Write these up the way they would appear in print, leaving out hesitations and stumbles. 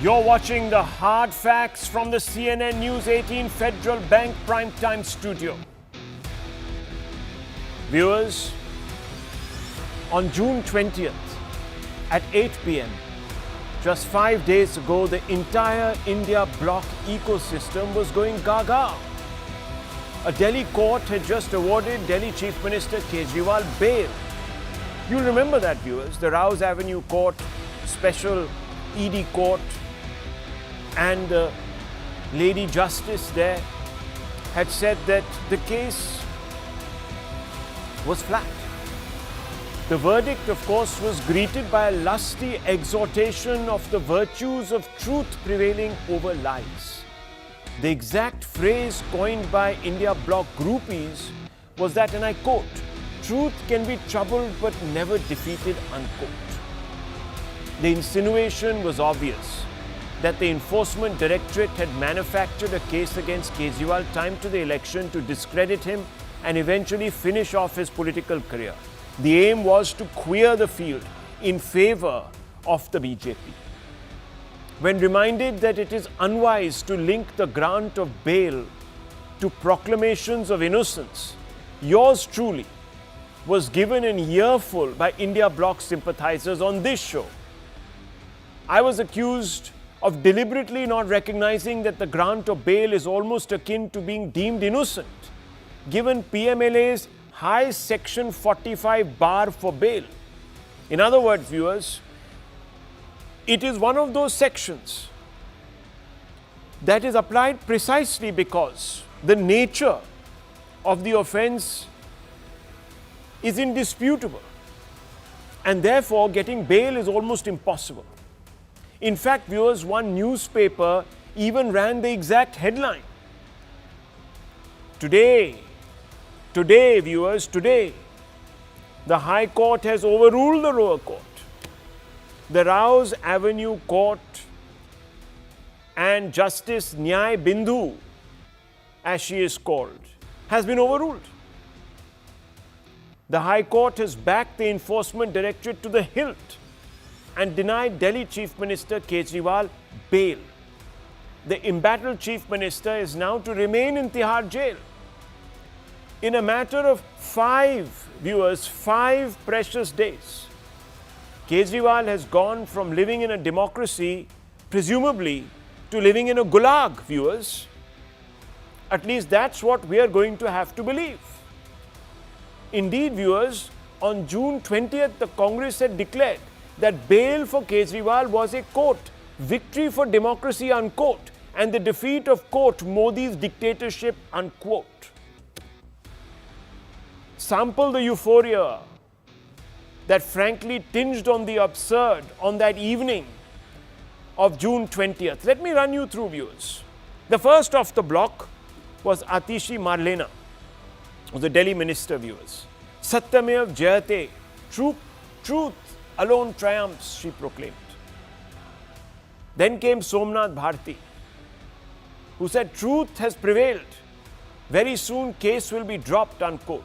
You're watching the hard facts from the CNN News 18 Federal Bank Primetime Studio. Viewers, on June 20th at 8 p.m., just 5 days ago, the entire India bloc ecosystem was going gaga. A Delhi court had just awarded Delhi Chief Minister Kejriwal bail. You'll remember that, viewers. The Rouse Avenue Court, Special ED Court, and the Lady Justice there had said that the case was flat. The verdict, of course, was greeted by a lusty exhortation of the virtues of truth prevailing over lies. The exact phrase coined by India bloc groupies was that, and I quote, "Truth can be troubled but never defeated," unquote. The insinuation was obvious that the Enforcement Directorate had manufactured a case against Kejriwal timed to the election to discredit him and eventually finish off his political career. The aim was to queer the field in favor of the BJP. When reminded that it is unwise to link the grant of bail to proclamations of innocence, yours truly was given an earful by India bloc sympathizers on this show. I was accused of deliberately not recognizing that the grant of bail is almost akin to being deemed innocent, given PMLA's high section 45 bar for bail. In other words, viewers, it is one of those sections that is applied precisely because the nature of the offense is indisputable, and therefore getting bail is almost impossible. In fact, viewers, one newspaper even ran the exact headline. Today, viewers, today, the High Court has overruled the lower court. The Rouse Avenue Court and Justice Nyay Bindu, as she is called, has been overruled. The High Court has backed the Enforcement Directorate to the hilt and denied Delhi Chief Minister Kejriwal bail. The embattled Chief Minister is now to remain in Tihar jail. In a matter of 5 precious days, Kejriwal has gone from living in a democracy, presumably, to living in a gulag, viewers. At least that's what we are going to have to believe. Indeed, viewers, on June 20th, the Congress had declared that bail for Kejriwal was a, quote, victory for democracy, unquote, and the defeat of, quote, Modi's dictatorship, unquote. Sample the euphoria that frankly tinged on the absurd on that evening of June 20th. Let me run you through, viewers. The first off the block was Atishi Marlena, the Delhi minister, viewers. Satyamev Jayate, truth alone triumphs, she proclaimed. Then came Somnath Bharti, who said truth has prevailed. Very soon case will be dropped, unquote.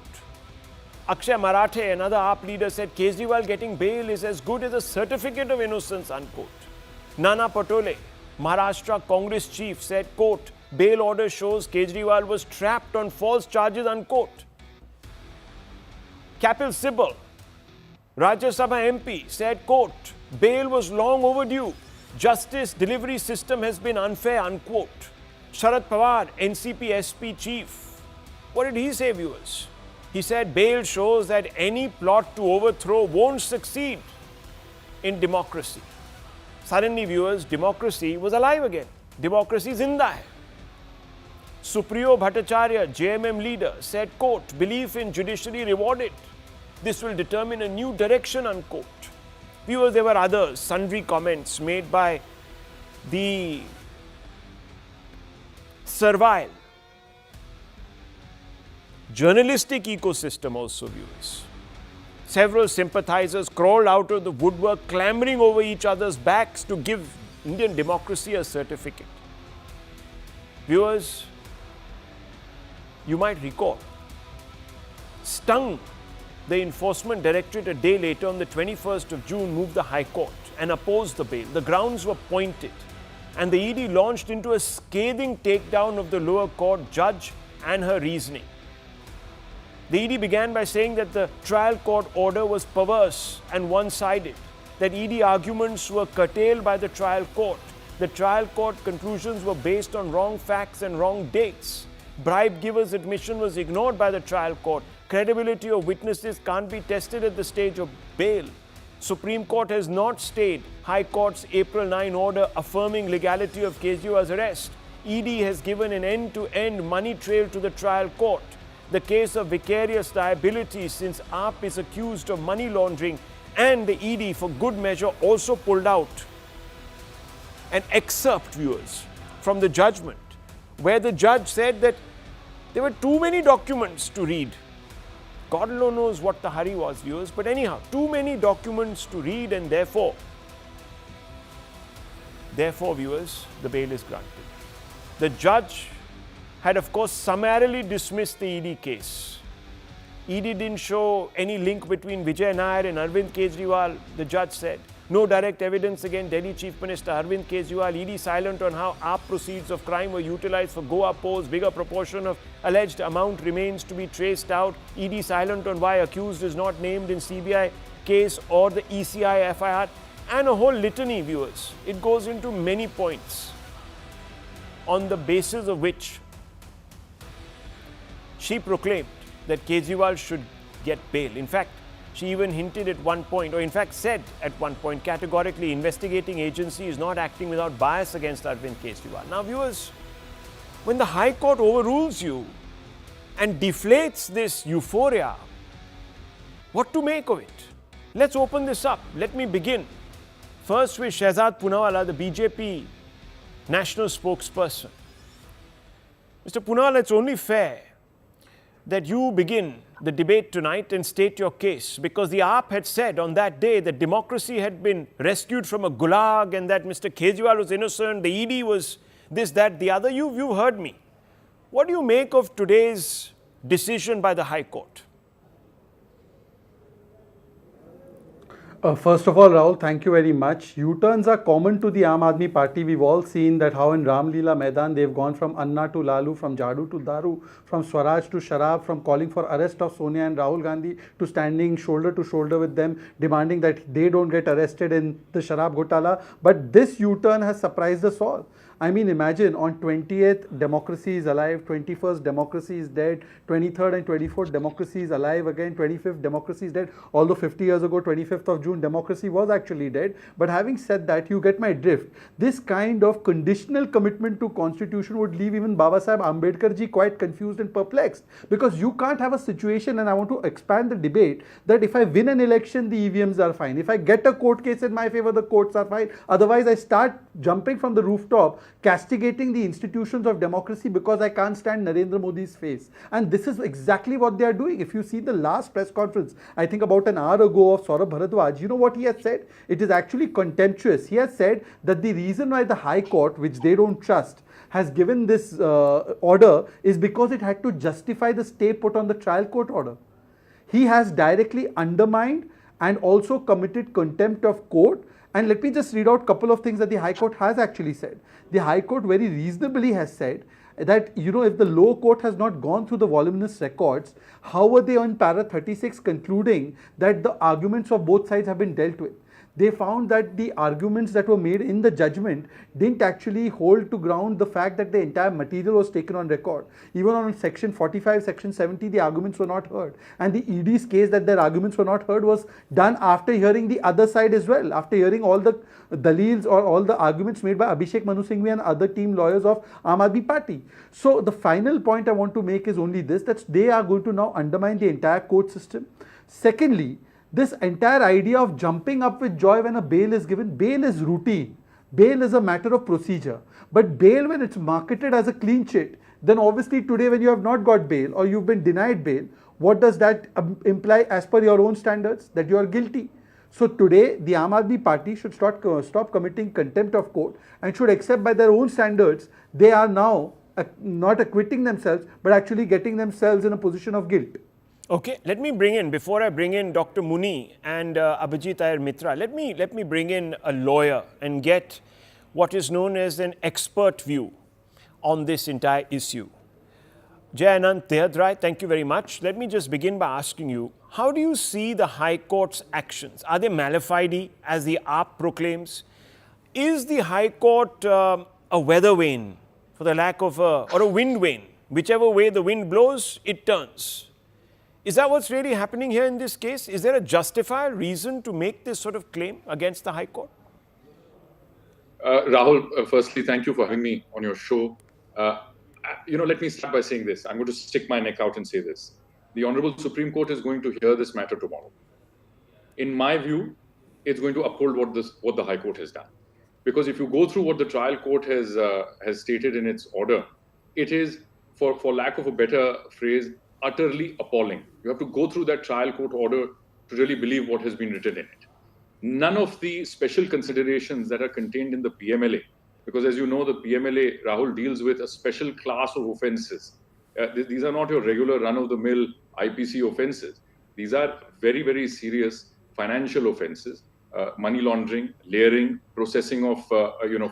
Akshay Marathe, another AAP leader, said Kejriwal getting bail is as good as a certificate of innocence, unquote. Nana Patole, Maharashtra Congress chief, said, quote, bail order shows Kejriwal was trapped on false charges, unquote. Kapil Sibal, Rajya Sabha MP, said, quote, bail was long overdue. Justice delivery system has been unfair, unquote. Sharad Pawar, NCP SP chief, what did he say, viewers? He said bail shows that any plot to overthrow won't succeed in democracy. Suddenly, viewers, democracy was alive again. Democracy zinda hai. Supriyo Bhattacharya, JMM leader, said, quote, belief in judiciary rewarded. This will determine a new direction, unquote. Viewers, there were others, sundry comments made by the servile journalistic ecosystem also, viewers. Several sympathizers crawled out of the woodwork, clambering over each other's backs to give Indian democracy a certificate. Viewers, you might recall, stung the Enforcement Directorate a day later on the 21st of June moved the High Court and opposed the bail. The grounds were pointed. and the ED launched into a scathing takedown of the lower court judge and her reasoning. The ED began by saying that the trial court order was perverse and one-sided, that ED arguments were curtailed by the trial court. The trial court conclusions were based on wrong facts and wrong dates. Bribe givers' admission was ignored by the trial court. Credibility of witnesses can't be tested at the stage of bail. Supreme Court has not stayed High Court's April 9 order affirming legality of Kejriwal's arrest. ED has given an end-to-end money trail to the trial court. The case of vicarious liability, since AAP is accused of money laundering, and the ED for good measure also pulled out an excerpt, viewers, from the judgment where the judge said that there were too many documents to read. God alone knows what the hurry was, viewers, but anyhow, too many documents to read, and therefore, viewers, the bail is granted. The judge had, of course, summarily dismissed the ED case. ED didn't show any link between Vijay Nair and Arvind Kejriwal, the judge said. No direct evidence against Delhi Chief Minister Arvind Kejriwal. ED silent on how AAP proceeds of crime were utilized for Goa pose. Bigger proportion of alleged amount remains to be traced out. ED silent on why accused is not named in CBI case or the ECI FIR. And a whole litany, viewers. It goes into many points on the basis of which she proclaimed that Kejriwal should get bail. In fact, she even hinted at one point, or in fact said at one point categorically, investigating agency is not acting without bias against Arvind Kejriwal. Now, viewers, when the High Court overrules you and deflates this euphoria, what to make of it? Let's open this up. Let me begin first with Shehzad Poonawalla, the BJP national spokesperson. Mr. Poonawalla, it's only fair that you begin the debate tonight and state your case, because the AAP had said on that day that democracy had been rescued from a gulag and that Mr. Kejriwal was innocent, the ED was this, that, the other. You've heard me. What do you make of today's decision by the High Court? First of all, Rahul, thank you very much. U-turns are common to the Aam Aadmi Party. We've all seen that how in Ram Leela Maidan they've gone from Anna to Lalu, from Jadu to Daru, from Swaraj to Sharab, from calling for arrest of Sonia and Rahul Gandhi to standing shoulder to shoulder with them, demanding that they don't get arrested in the Sharab Ghotala. But this U-turn has surprised us all. I mean, imagine on 20th, democracy is alive, 21st, democracy is dead, 23rd and 24th, democracy is alive again, 25th, democracy is dead. Although 50 years ago, 25th of June, democracy was actually dead. But having said that, you get my drift. This kind of conditional commitment to constitution would leave even Baba Saheb Ambedkar ji quite confused and perplexed. Because you can't have a situation, and I want to expand the debate, that if I win an election, the EVMs are fine. If I get a court case in my favor, the courts are fine. Otherwise, I start jumping from the rooftop, castigating the institutions of democracy because I can't stand Narendra Modi's face. And this is exactly what they are doing. If you see the last press conference, I think about an hour ago, of Saurabh Bharadwaj, you know what he has said? It is actually contemptuous. He has said that the reason why the High Court, which they don't trust, has given this order is because it had to justify the stay put on the trial court order. He has directly undermined and also committed contempt of court. And let me just read out a couple of things that the High Court has actually said. The High Court very reasonably has said that, you know, if the lower court has not gone through the voluminous records, how were they on para 36 concluding that the arguments of both sides have been dealt with? They found that the arguments that were made in the judgment didn't actually hold to ground the fact that the entire material was taken on record. Even on section 45, section 70, the arguments were not heard. And the ED's case that their arguments were not heard was done after hearing the other side as well, after hearing all the dalils or all the arguments made by Abhishek Manu Singhvi and other team lawyers of Aam Aadmi Party. So the final point I want to make is only this, that they are going to now undermine the entire court system. Secondly, this entire idea of jumping up with joy when a bail is given, bail is routine. Bail is a matter of procedure. But bail, when it's marketed as a clean chit, then obviously today when you have not got bail or you've been denied bail, what does that imply as per your own standards? That you are guilty. So today the Aam Aadmi Party should stop committing contempt of court and should accept by their own standards they are now not acquitting themselves but actually getting themselves in a position of guilt. Okay, let me bring in, before I bring in Dr. Muni and Abhijit Iyer Mitra, let me bring in a lawyer and get what is known as an expert view on this entire issue. Jayanant Tehadrai, thank you very much. Let me just begin by asking you, how do you see the High Court's actions? Are they mala fide, as the AAP proclaims? Is the High Court a weather vane, for the lack of or a wind vane? Whichever way the wind blows, it turns. Is that what's really happening here in this case? Is there a justified reason to make this sort of claim against the High Court? Rahul, firstly, thank you for having me on your show. Let me start by saying this. I'm going to stick my neck out and say this. The Honorable Supreme Court is going to hear this matter tomorrow. In my view, it's going to uphold what the High Court has done. Because if you go through what the trial court has stated in its order, it is, for lack of a better phrase, utterly appalling. You have to go through that trial court order to really believe what has been written in it. None of the special considerations that are contained in the PMLA, because as you know, the PMLA, Rahul, deals with a special class of offences. These are not your regular run-of-the-mill IPC offences. These are very, very serious financial offences, money laundering, layering, processing of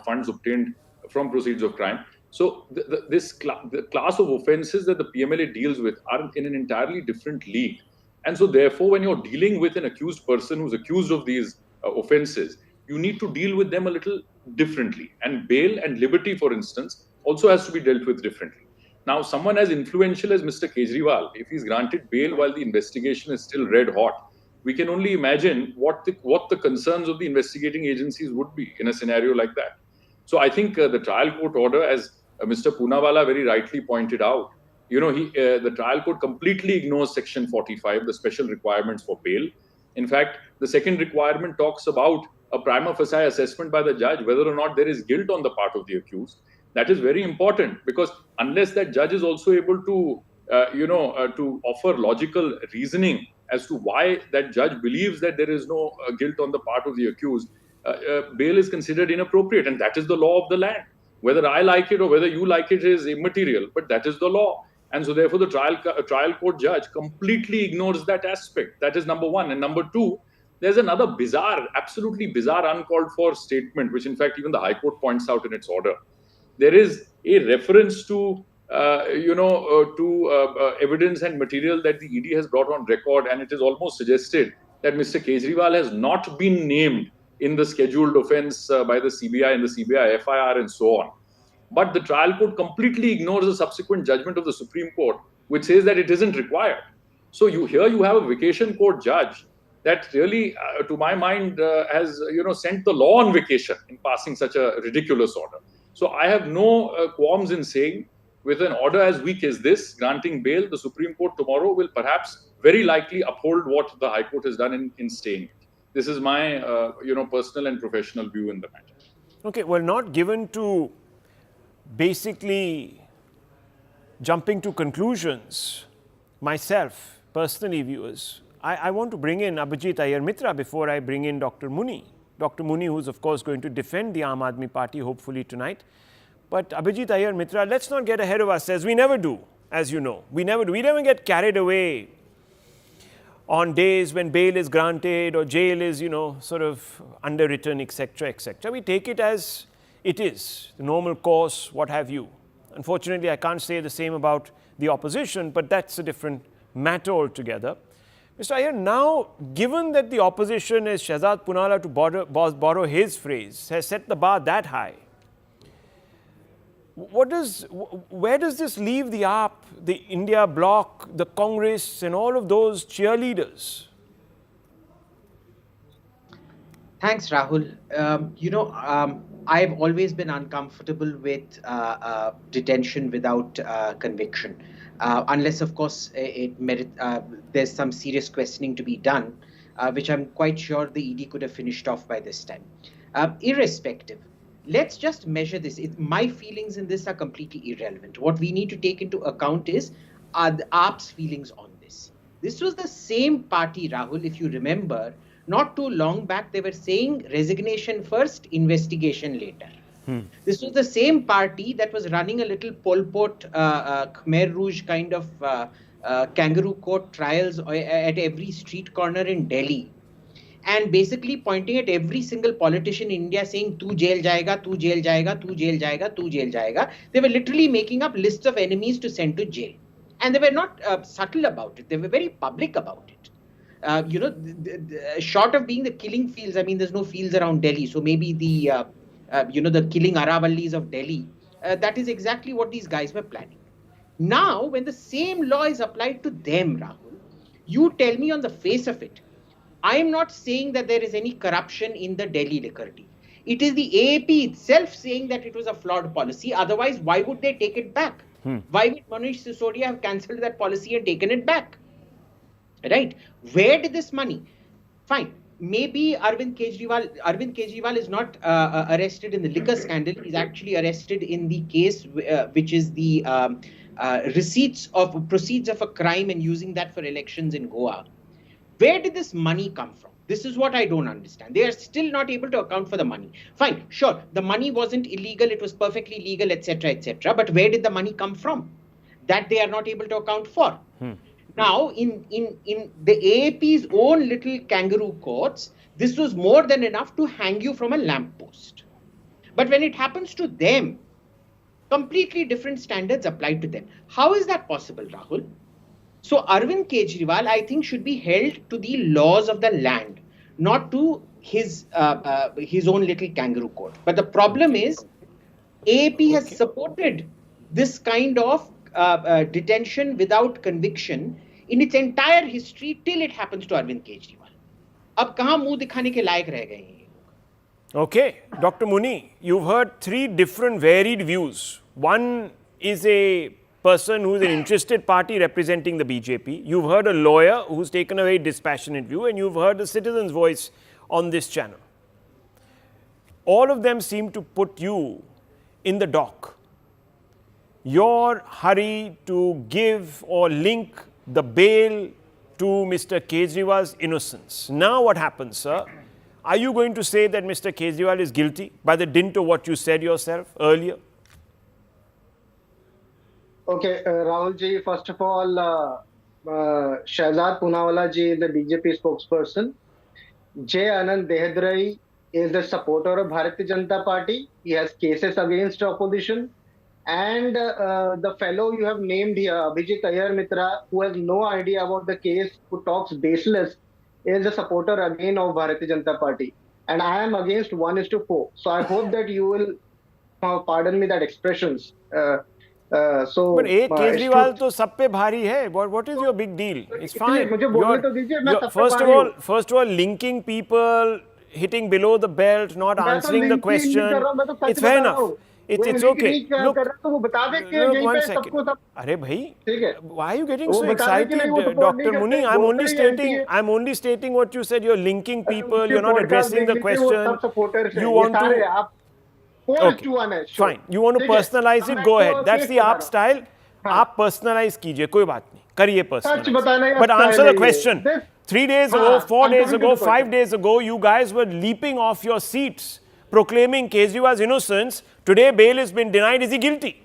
funds obtained from proceeds of crime. So the class of offences that the PMLA deals with are in an entirely different league. And so therefore, when you're dealing with an accused person who's accused of these offences, you need to deal with them a little differently. And bail and liberty, for instance, also has to be dealt with differently. Now, someone as influential as Mr. Kejriwal, if he's granted bail while the investigation is still red hot, we can only imagine what the concerns of the investigating agencies would be in a scenario like that. So I think the trial court order, as Mr. Poonawala very rightly pointed out, the trial court completely ignores Section 45, the special requirements for bail. In fact, the second requirement talks about a prima facie assessment by the judge whether or not there is guilt on the part of the accused. That is very important, because unless that judge is also able to, to offer logical reasoning as to why that judge believes that there is no guilt on the part of the accused, bail is considered inappropriate, and that is the law of the land. Whether I like it or whether you like it is immaterial, but that is the law. And so therefore the trial court judge completely ignores that aspect. That is number one. And number two, there's another bizarre, absolutely bizarre, uncalled for statement, which in fact even the High Court points out in its order. There is a reference to evidence and material that the ED has brought on record, and it is almost suggested that Mr. Kejriwal has not been named in the scheduled offence by the CBI and the CBI FIR and so on. But the trial court completely ignores the subsequent judgment of the Supreme Court, which says that it isn't required. So you have a vacation court judge that really, to my mind, has sent the law on vacation in passing such a ridiculous order. So I have no qualms in saying, with an order as weak as this, granting bail, the Supreme Court tomorrow will perhaps very likely uphold what the High Court has done in staying it. This is my personal and professional view in the matter. Okay, well, not given to basically jumping to conclusions myself, personally, viewers, I want to bring in Abhijit Iyer Mitra before I bring in Dr. Muni. Dr. Muni, who's of course going to defend the Aam Aadmi Party, hopefully tonight. But Abhijit Iyer Mitra, let's not get ahead of ourselves. We never do, as you know. We never do. We never get carried away on days when bail is granted or jail is, sort of underwritten, etc., etc. We take it as it is, the normal course, what have you. Unfortunately, I can't say the same about the opposition, but that's a different matter altogether. Mr. Iyer, now, given that the opposition, as Shahzad Poonawala, to borrow his phrase, has set the bar that high, where does this leave the AAP, the India Bloc, the Congress, and all of those cheerleaders? Thanks, Rahul. I've always been uncomfortable with detention without conviction, unless, of course, there's some serious questioning to be done, which I'm quite sure the ED could have finished off by this time. Irrespective, let's just measure this. My feelings in this are completely irrelevant. What we need to take into account is the AAP's feelings on this. This was the same party, Rahul, if you remember. Not too long back, they were saying resignation first, investigation later. This was the same party that was running a little Pol Pot, Khmer Rouge kind of kangaroo court trials at every street corner in Delhi. and basically pointing at every single politician in India saying, "Tu jail jayega, tu jail jayega, tu jail jayega, tu jail jayega." They were literally making up lists of enemies to send to jail. And they were not subtle about it. They were very public about it. Short of being the killing fields, I mean, there's no fields around Delhi. So maybe the killing Aravallis of Delhi, that is exactly what these guys were planning. Now, when the same law is applied to them, Rahul, you tell me on the face of it, I am not saying that there is any corruption in the Delhi liquor deal. It is the AAP itself saying that it was a flawed policy. Otherwise, why would they take it back? Why would Manish Sisodia have cancelled that policy and taken it back? Right? Where did this money? Fine. Maybe Arvind Kejriwal is not arrested in the liquor scandal. He's actually arrested in the case which is the proceeds of a crime and using that for elections in Goa. Where did this money come from? This is what I don't understand. They are still not able to account for the money. Fine, sure, the money wasn't illegal, it was perfectly legal, etc., etc. But where did the money come from? That they are not able to account for. Now, in the AAP's own little kangaroo courts, this was more than enough to hang you from a lamppost. But when it happens to them, completely different standards apply to them. How is that possible, Rahul? So Arvind Kejriwal, I think, should be held to the laws of the land, not to his own little kangaroo court. But the problem is, AAP has supported this kind of detention without conviction in its entire history till it happens to Arvind Kejriwal. अब कहाँ मुंह दिखाने के लायक रह गए हैं? Okay, Dr. Muni, you've heard three different varied views. One is a person who's an interested party representing the BJP. You've heard a lawyer who's taken a very dispassionate view, and you've heard the citizen's voice on this channel. All of them seem to put you in the dock. Your hurry to give or link the bail to Mr. Kejriwal's innocence. Now what happens, sir? Are you going to say that Mr. Kejriwal is guilty by the dint of what you said yourself earlier? Okay, Rahul ji, first of all, Shahzad Poonawala ji is the BJP spokesperson. J. Anand Dehadrai is the supporter of Bharatiya Janata Party. He has cases against opposition. And the fellow you have named here, Abhijit Iyer Mitra, who has no idea about the case, who talks baseless, is a supporter again of Bharatiya Janata Party. And I am against 1:4. So I hope that you will pardon me that expressions. But Kejriwal to sab pe bhari hai. What is your big deal? It's fine. First of all, linking people, hitting below the belt, not answering the question. It's fair enough. It's okay. Look, one second. Arey bhai, why are you getting so excited, Dr. Muni? I'm only stating what you said. You're linking people. You're not addressing the question. You want to. Okay, fine. You want to personalize it? Go ahead. That's the AAP style. आप personalize कीजिए, कोई बात नहीं. करिए personalize. But answer the question. 3 days ago, 4 days ago, 5 days ago, you guys were leaping off your seats, proclaiming Kejriwal's innocence. Today, bail has been denied. Is he guilty?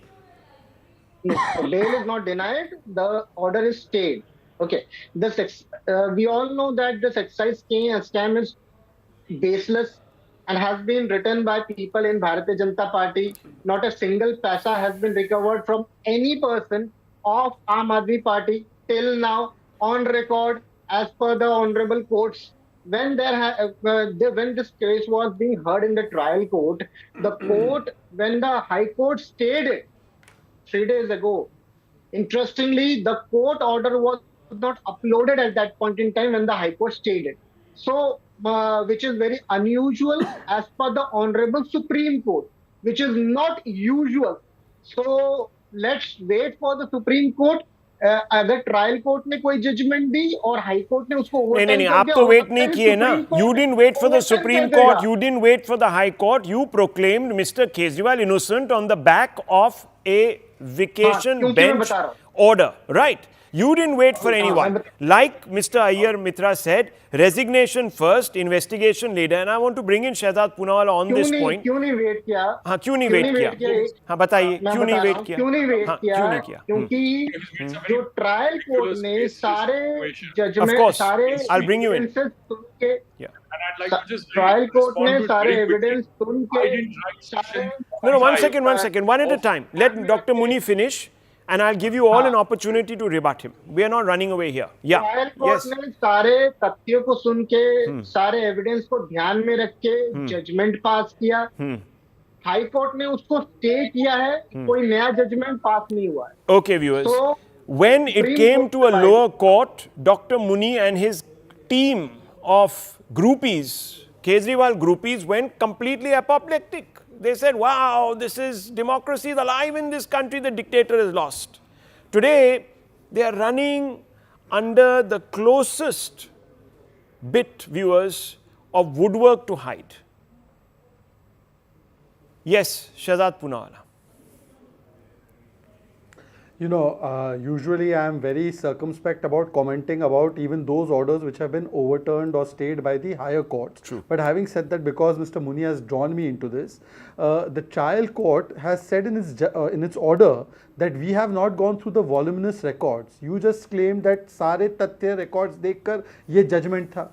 No, bail is not denied. The order is stayed. Okay. We all know that this excise scam is baseless and has been written by people in Bharatiya Janata Party. Not a single paisa has been recovered from any person of Aam Aadmi Party till now on record as per the honorable courts. When this case was being heard in the trial court, when the High Court stayed it 3 days ago, interestingly, the court order was not uploaded at that point in time when the High Court stayed it. So, which is very unusual as per the Honorable Supreme Court, which is not usual. So, let's wait for the Supreme Court. अगर trial court ने कोई judgement दी और high court ने उसको नहीं आप तो wait नहीं किए ना. You didn't wait for the Supreme Court. You didn't wait for the High Court. You proclaimed Mr. Kejriwal innocent on the back of a vacation bench order, right? You didn't wait for anyone. Like Mr. Iyer Mitra said, resignation first, investigation later. And I want to bring in Shehzad Poonawala on this point. क्यों नहीं wait किया? हाँ, क्यों नहीं wait किया? हाँ, बताइए, मैं क्यों नहीं बता रहा वेट हूँ किया? क्यों नहीं वेट हाँ, किया? क्यों नहीं किया? क्योंकि जो ट्रायल कोर्ट ने सारे Of जजमेंट course, सारे I'll bring you in. evidences सुन के Yeah. And I'd like to just trial court respond ने to it सारे very quickly. Evidence soon I के didn't write सारे section No, one 45. second, one at a time. Let Dr. Muni finish and I'll give you all an opportunity to rebut him. We are not running away here. Yeah. Trial court Yes. ने सारे तथ्यों को सुन के सारे evidence को ध्यान में रख के जजमेंट पास किया। हाई कोर्ट ने उसको स्टे किया है, कोई नया जजमेंट पास नहीं हुआ है। Okay, viewers. So, When it Supreme came Court to a provided- lower court, Dr. Muni and his team of groupies, Kejriwal groupies, went completely apoplectic. They said, wow, this is democracy is alive in this country, the dictator is lost. Today, they are running under the closest bit, viewers, of woodwork to hide. Yes, Shehzad Poonawala. You know, usually I am very circumspect about commenting about even those orders which have been overturned or stayed by the higher courts. True. But having said that, because Mr. Muni has drawn me into this, the trial court has said in its order that we have not gone through the voluminous records. You just claimed that सारे तथ्य records देखकर ये judgment था.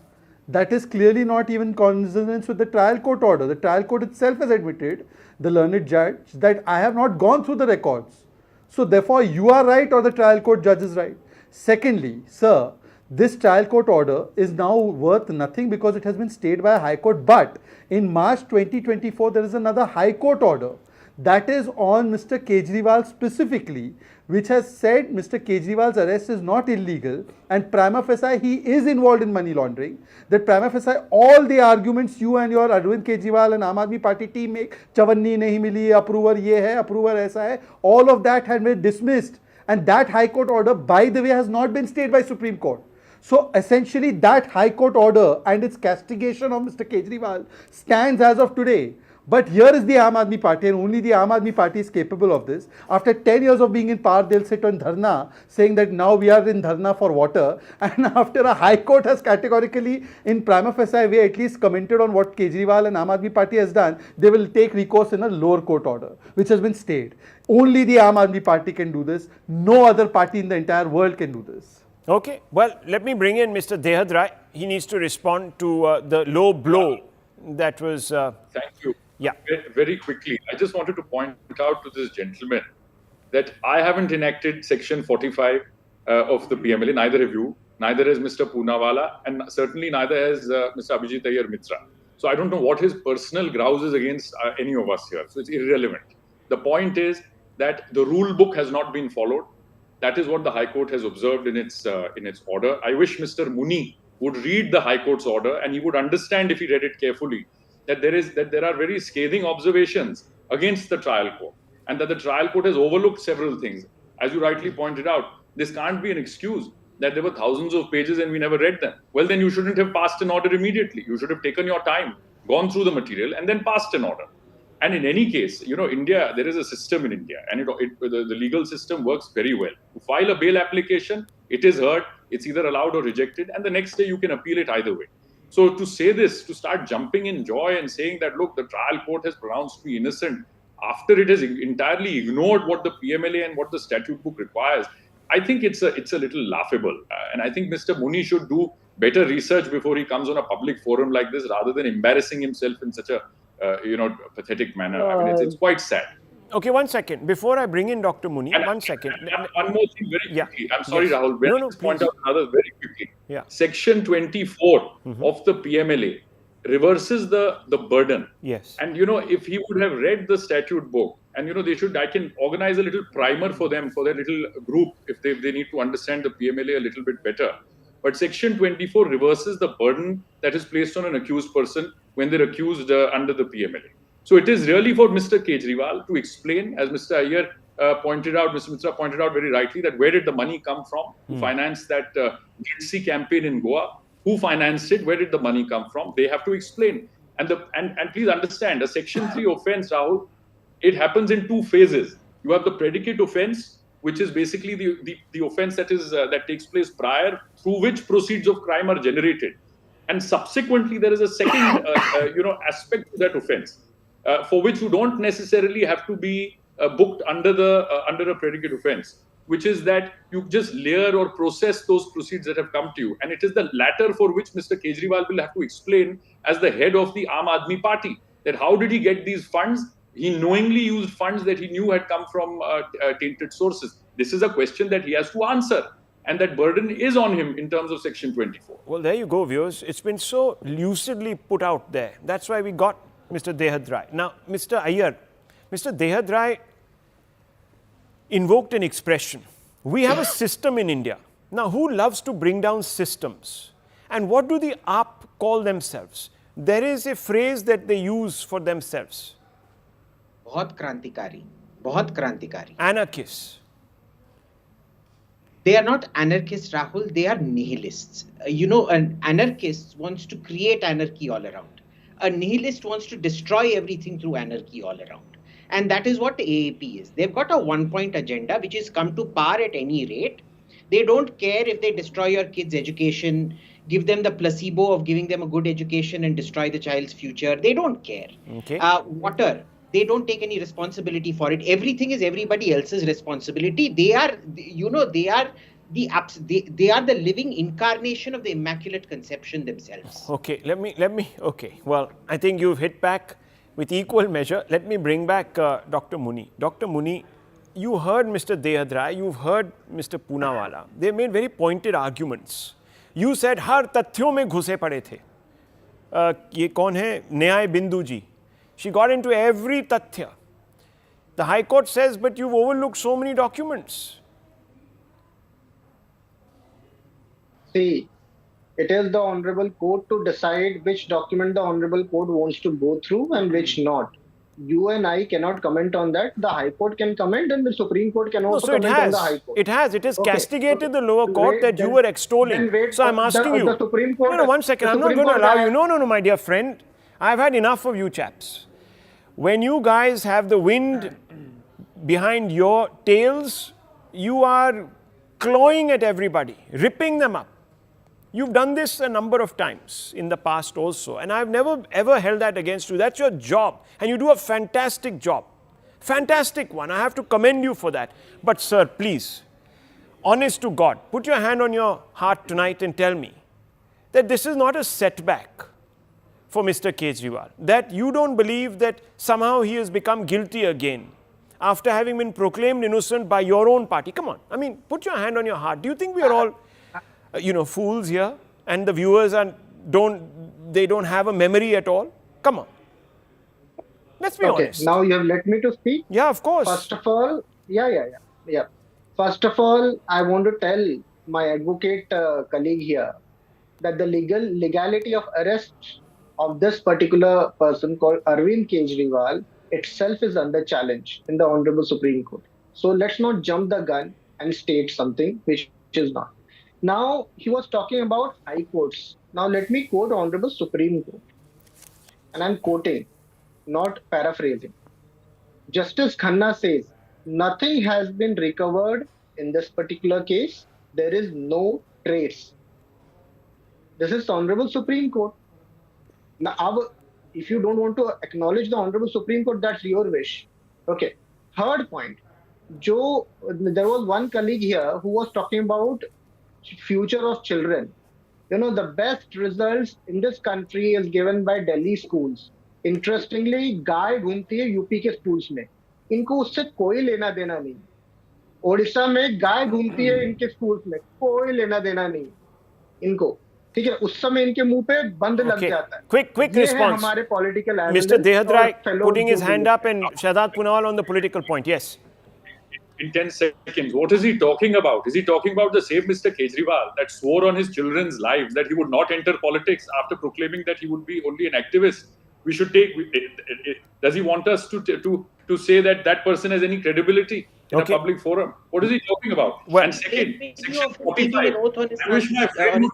That is clearly not even consonance with the trial court order. The trial court itself has admitted, the learned judge, that I have not gone through the records. So therefore, you are right or the trial court judge is right. Secondly, sir, this trial court order is now worth nothing because it has been stayed by a high court. But in March 2024, there is another high court order that is on Mr. Kejriwal specifically, which has said Mr. Kejriwal's arrest is not illegal and prima facie he is involved in money laundering. That prima facie all the arguments you and your Arvind Kejriwal and Aam Aadmi Party team make, chavanni nahi mili, approver ye hai, approver aisa hai, all of that had been dismissed. And that high court order, by the way, has not been stayed by Supreme Court. So essentially that high court order and its castigation of Mr. Kejriwal stands as of today. But here is the Aam Aadmi Party, and only the Aam Aadmi Party is capable of this. After 10 years of being in power, they'll sit on dharna, saying that now we are in dharna for water. And after a high court has categorically, in prima facie way, at least commented on what Kejriwal and Aam Aadmi Party has done, they will take recourse in a lower court order, which has been stayed. Only the Aam Aadmi Party can do this. No other party in the entire world can do this. Okay, well, let me bring in Mr. Dehad Rai. He needs to respond to the low blow that was... Thank you. Yeah. Very quickly, I just wanted to point out to this gentleman that I haven't enacted Section 45 of the PMLA, neither have you, neither has Mr. Poonawala, and certainly neither has Mr. Abhijit Iyer Mitra. So I don't know what his personal grouse is against any of us here. So it's irrelevant. The point is that the rule book has not been followed. That is what the High Court has observed in its order. I wish Mr. Muni would read the High Court's order and he would understand, if he read it carefully, that there are very scathing observations against the trial court, and that the trial court has overlooked several things. As you rightly pointed out, this can't be an excuse that there were thousands of pages and we never read them. Well, then you shouldn't have passed an order immediately. You should have taken your time, gone through the material, and then passed an order. And in any case, you know, India, there is a system in India, and the legal system works very well. To file a bail application, it is heard, it's either allowed or rejected, and the next day you can appeal it either way. So to say this, to start jumping in joy and saying that, look, the trial court has pronounced me innocent after it has entirely ignored what the PMLA and what the statute book requires, I think it's a little laughable. And I think Mr. Muni should do better research before he comes on a public forum like this, rather than embarrassing himself in such a pathetic manner. I mean, it's quite sad. Okay, one second. Before I bring in Dr. Muni, one second. One more thing very quickly. I'm sorry, Yes. Rahul. Let me point out another very quickly. Yeah. Section 24 of the PMLA reverses the burden. Yes. And, you know, if he would have read the statute book, and, you know, I can organize a little primer for them, for their little group, if they need to understand the PMLA a little bit better. But Section 24 reverses the burden that is placed on an accused person when they're accused under the PMLA. So it is really for Mr. Kejriwal to explain, as Mr. Iyer pointed out, Mr. Mitra pointed out very rightly, that where did the money come from? Who financed that Gitsy campaign in Goa? Who financed it? Where did the money come from? They have to explain. And please understand, a Section 3 offence, Rahul, it happens in two phases. You have the predicate offence, which is basically the offence that takes place prior, through which proceeds of crime are generated. And subsequently, there is a second aspect to that offence, for which you don't necessarily have to be booked under a predicate offence, which is that you just layer or process those proceeds that have come to you. And it is the latter for which Mr. Kejriwal will have to explain as the head of the Aam Aadmi Party, that how did he get these funds? He knowingly used funds that he knew had come from tainted sources. This is a question that he has to answer. And that burden is on him in terms of Section 24. Well, there you go, viewers. It's been so lucidly put out there. That's why we got Mr. Dehad Rai. Now, Mr. Iyer, Mr. Dehad Rai invoked an expression. We have a system in India. Now, who loves to bring down systems? And what do the AAP call themselves? There is a phrase that they use for themselves. बहुत क्रांतिकारी, बहुत क्रांतिकारी. Anarchists. They are not anarchists, Rahul. They are nihilists. An anarchist wants to create anarchy all around. A nihilist wants to destroy everything through anarchy all around. And that is what AAP is. They've got a one-point agenda, which is come to power at any rate. They don't care if they destroy your kids' education, give them the placebo of giving them a good education and destroy the child's future. They don't care. Okay. Water. They don't take any responsibility for it. Everything is everybody else's responsibility. They are the living incarnation of the Immaculate Conception themselves. Okay, okay. Well, I think you've hit back with equal measure. Let me bring back Dr. Muni. Dr. Muni, you heard Mr. Dehad Rai, you've heard Mr. Poonawala. They made very pointed arguments. You said, हर तथ्यों में घुसे पड़े थे. ये कौन है? न्याय बिंदु जी. She got into every tathya. The High Court says, but you've overlooked so many documents. See, it is the Honorable Court to decide which document the Honorable Court wants to go through and which not. You and I cannot comment on that. The High Court can comment and the Supreme Court can also comment on the High Court. It has. It has castigated the lower court that you were extolling. So I'm asking you. The Supreme Court, no, one second. I'm not going to allow you. No, my dear friend. I've had enough of you chaps. When you guys have the wind behind your tails, you are clawing at everybody, ripping them up. You've done this a number of times in the past also, and I've never ever held that against you. That's your job, and you do a fantastic job. Fantastic one. I have to commend you for that. But sir, please, honest to God, put your hand on your heart tonight and tell me that this is not a setback for Mr. Kejriwal, that you don't believe that somehow he has become guilty again after having been proclaimed innocent by your own party. Come on, I mean, put your hand on your heart. Do you think we are all, fools here, and the viewers don't have a memory at all? Come on, let's be honest. Now you have let me to speak. Yeah, of course. First of all, First of all, I want to tell my advocate colleague here that the legality of arrest of this particular person called Arvind Kejriwal itself is under challenge in the Honorable Supreme Court. So let's not jump the gun and state something which is not. Now, he was talking about high courts. Now, let me quote Honorable Supreme Court. And I'm quoting, not paraphrasing. Justice Khanna says, nothing has been recovered in this particular case. There is no trace. This is the Honorable Supreme Court. Now, if you don't want to acknowledge the Honorable Supreme Court, that's your wish. Okay. Third point. There was one colleague here who was talking about future of children. The best results in this country is given by Delhi schools. Interestingly, गाय घूमती है UP के schools में. इनको उससे कोई लेना देना नहीं. ओडिशा में गाय घूमती है इनके स्कूल्स में, कोई लेना देना नहीं इनको. ठीक है, उस समय इनके मुंह पे बंद लग जाता है. Quick response. हमारे political Mr. Dehad Rai putting his hand up and Shahzad Poonawala on the political point. Yes. In 10 seconds, what is he talking about? Is he talking about the same Mr. Kejriwal that swore on his children's lives that he would not enter politics after proclaiming that he would be only an activist? We should take. Does he want us to say that that person has any credibility in a public forum? What is he talking about? Well, and second, Section 45. I wish my friend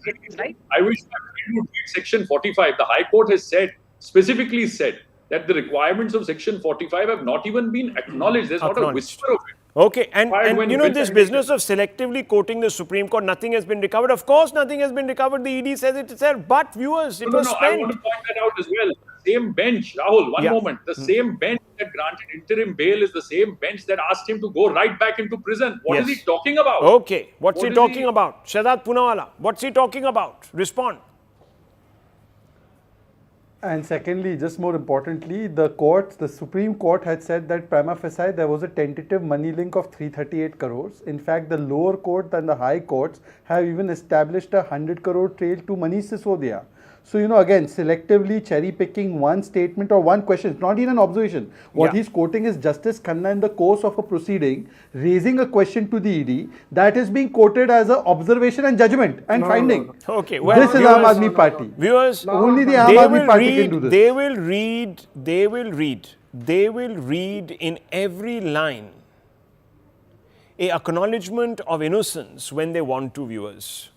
would read Section 45. The High Court has specifically said that the requirements of Section 45 have not even been acknowledged. There's not a whisper of it. Okay, and when you know bill this pending business of selectively quoting the Supreme Court, nothing has been recovered. Of course, nothing has been recovered. The ED says it itself. But viewers, it was No, I spent. want to point that out as well. The same bench, Rahul, one Yeah. moment. The same bench that granted interim bail is the same bench that asked him to go right back into prison. What is Yes. he talking about? Okay, what's What he is talking about? Shahzad Poonawalla, what's he talking about? Respond. And secondly, just more importantly, the Supreme Court had said that prima facie there was a tentative money link of 338 crores. In fact, the lower court and the high courts have even established a 100 crore trail to Manish Sisodia. So, you know, again, selectively cherry picking one statement or one question, it's not even an observation. What Yeah. he's quoting is Justice Khanna in the course of a proceeding, raising a question to the ED that is being quoted as an observation and judgment and finding. Okay, well, This is viewers- Aam Aadmi Party. Viewers, Only the they Aam Aadmi will Party read, can do this. they will read in every line a acknowledgement of innocence when they want to, viewers.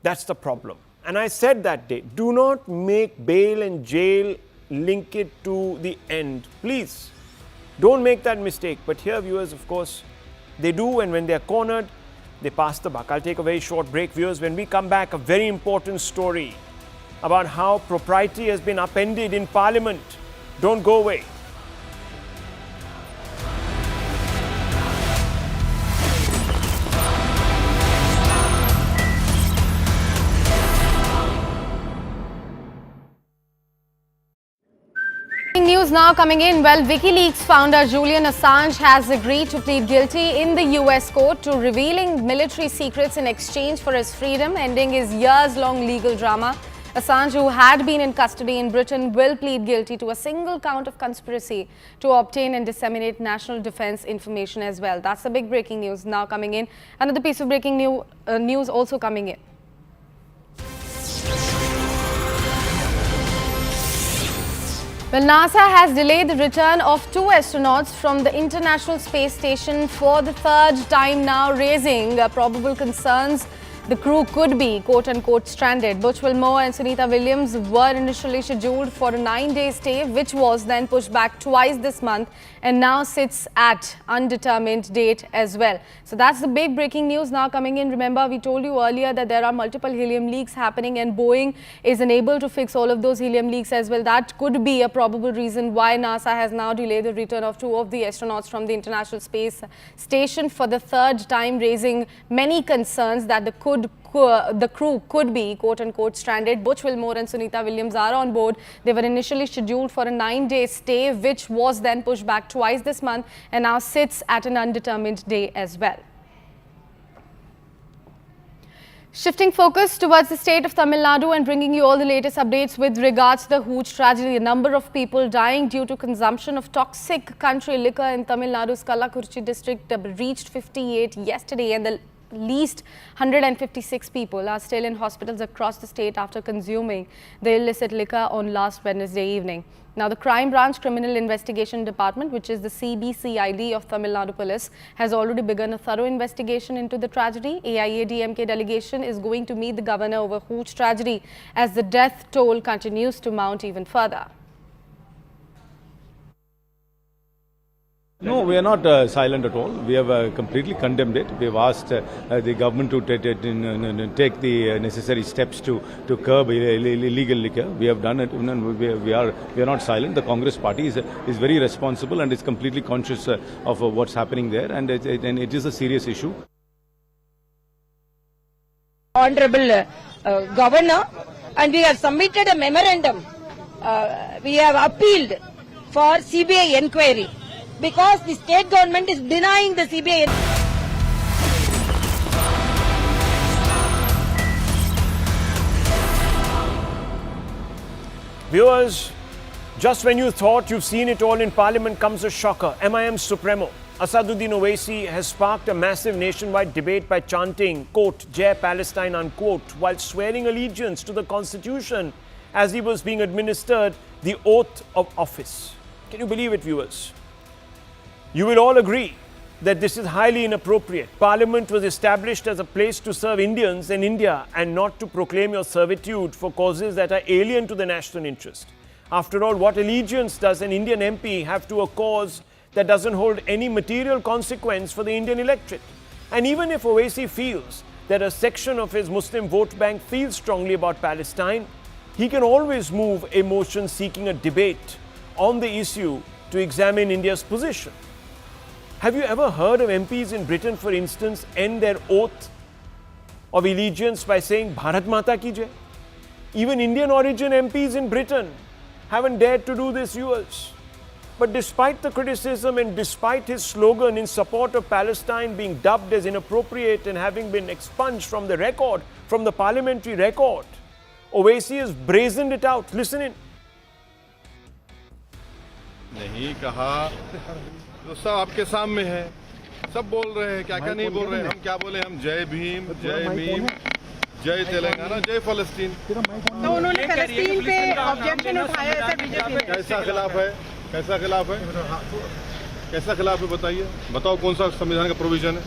That's the problem. And I said that day, do not make bail and jail link it to the end. Please, don't make that mistake. But here, viewers, of course, they do, and when they're cornered, they pass the buck. I'll take a very short break, viewers. When we come back, a very important story about how propriety has been upended in Parliament. Don't go away. News now coming in. Well, WikiLeaks founder Julian Assange has agreed to plead guilty in the US court to revealing military secrets in exchange for his freedom, ending his years-long legal drama. Assange, who had been in custody in Britain, will plead guilty to a single count of conspiracy to obtain and disseminate national defense information as well. That's the big breaking news now coming in. Another piece of breaking news also coming in. Well, NASA has delayed the return of 2 astronauts from the International Space Station for the third time now, raising probable concerns the crew could be quote-unquote stranded. Butch Wilmore and Sunita Williams were initially scheduled for a 9-day stay, which was then pushed back twice this month and now sits at undetermined date as well. So that's the big breaking news now coming in. Remember, we told you earlier that there are multiple helium leaks happening and Boeing is unable to fix all of those helium leaks as well. That could be a probable reason why NASA has now delayed the return of 2 of the astronauts from the International Space Station for the third time, raising many concerns that the crew could be quote-unquote stranded. Butch Wilmore and Sunita Williams are on board. They were initially scheduled for a 9-day stay, which was then pushed back twice this month and now sits at an undetermined day as well. Shifting focus towards the state of Tamil Nadu and bringing you all the latest updates with regards to the huge tragedy. A number of people dying due to consumption of toxic country liquor in Tamil Nadu's Kallakurichi district reached 58 yesterday, and the least 156 people are still in hospitals across the state after consuming the illicit liquor on last Wednesday evening. Now, the Crime Branch Criminal Investigation Department, which is the CBCID of Tamil Nadu Police, has already begun a thorough investigation into the tragedy. AIADMK delegation is going to meet the governor over huge tragedy as the death toll continues to mount even further. No, we are not silent at all. We have completely condemned it. We have asked the government to take the necessary steps to curb illegal liquor. We have done it. We are not silent. The Congress party is very responsible and is completely conscious of what's happening there, and it is a serious issue. Honorable Governor, and we have submitted a memorandum. We have appealed for CBI inquiry, because the state government is denying the CBI. Viewers, just when you thought you've seen it all in Parliament comes a shocker. MIM Supremo Asaduddin Owaisi has sparked a massive nationwide debate by chanting, quote, Jai Palestine, unquote, while swearing allegiance to the Constitution as he was being administered the oath of office. Can you believe it, viewers? You will all agree that this is highly inappropriate. Parliament was established as a place to serve Indians in India and not to proclaim your servitude for causes that are alien to the national interest. After all, what allegiance does an Indian MP have to a cause that doesn't hold any material consequence for the Indian electorate. And even if Owaisi feels that a section of his Muslim vote bank feels strongly about Palestine, he can always move a motion seeking a debate on the issue to examine India's position. Have you ever heard of MPs in Britain, for instance, end their oath of allegiance by saying Bharat Mata ki Jai? Even Indian origin MPs in Britain haven't dared to do this, viewers. But despite the criticism and despite his slogan in support of Palestine being dubbed as inappropriate and having been expunged from the record, from the parliamentary record, Owaisi has brazened it out. Listen in. नहीं कहा तो सब आपके सामने है, सब बोल रहे हैं, क्या क्या नहीं बोल रहे हैं, हम क्या बोले, हम जय भीम, जय मीम, जय तेलंगाना, जय फलस्तीन। तो उन्होंने फलस्तीन पे ऑब्जेक्शन उठाया ऐसा बीजेपी ने। कैसा खिलाफ है, कैसा खिलाफ है, कैसा खिलाफ है बताइए, बताओ कौन सा संविधान का प्रोविजन है।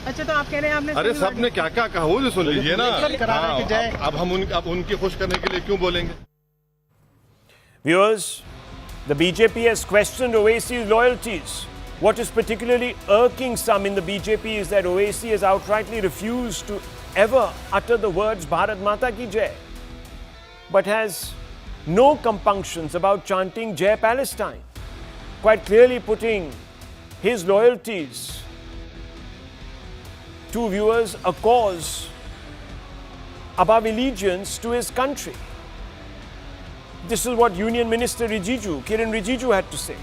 अच्छा तो आप कह रहे हैं आपने, अरे सबने क्या क्या कहा वो जो सुन लीजिए ना। अब हम उनकी खुश करने के लिए क्यों बोलेंगे। Viewers, the BJP has questioned Owaisi's loyalties. What is particularly irking some in the BJP is that Owaisi has outrightly refused to ever utter the words Bharat Mata ki Jai, but has no compunctions about chanting Jai Palestine, quite clearly putting his loyalties to, viewers, a cause above allegiance to his country. This is what Union Minister Kiren Rijiju had to say.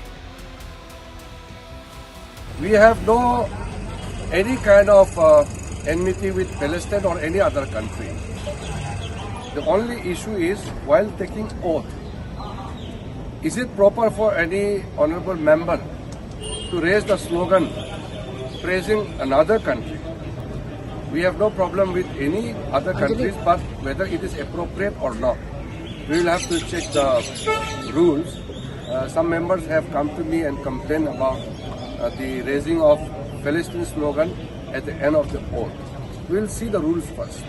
We have no any kind of enmity with Palestine or any other country. The only issue is while taking oath, is it proper for any honorable member to raise the slogan praising another country? We have no problem with any other countries, but whether it is appropriate or not, we will have to check the rules. Some members have come to me and complained about the raising of Palestine slogan at the end of the oath. We will see the rules first.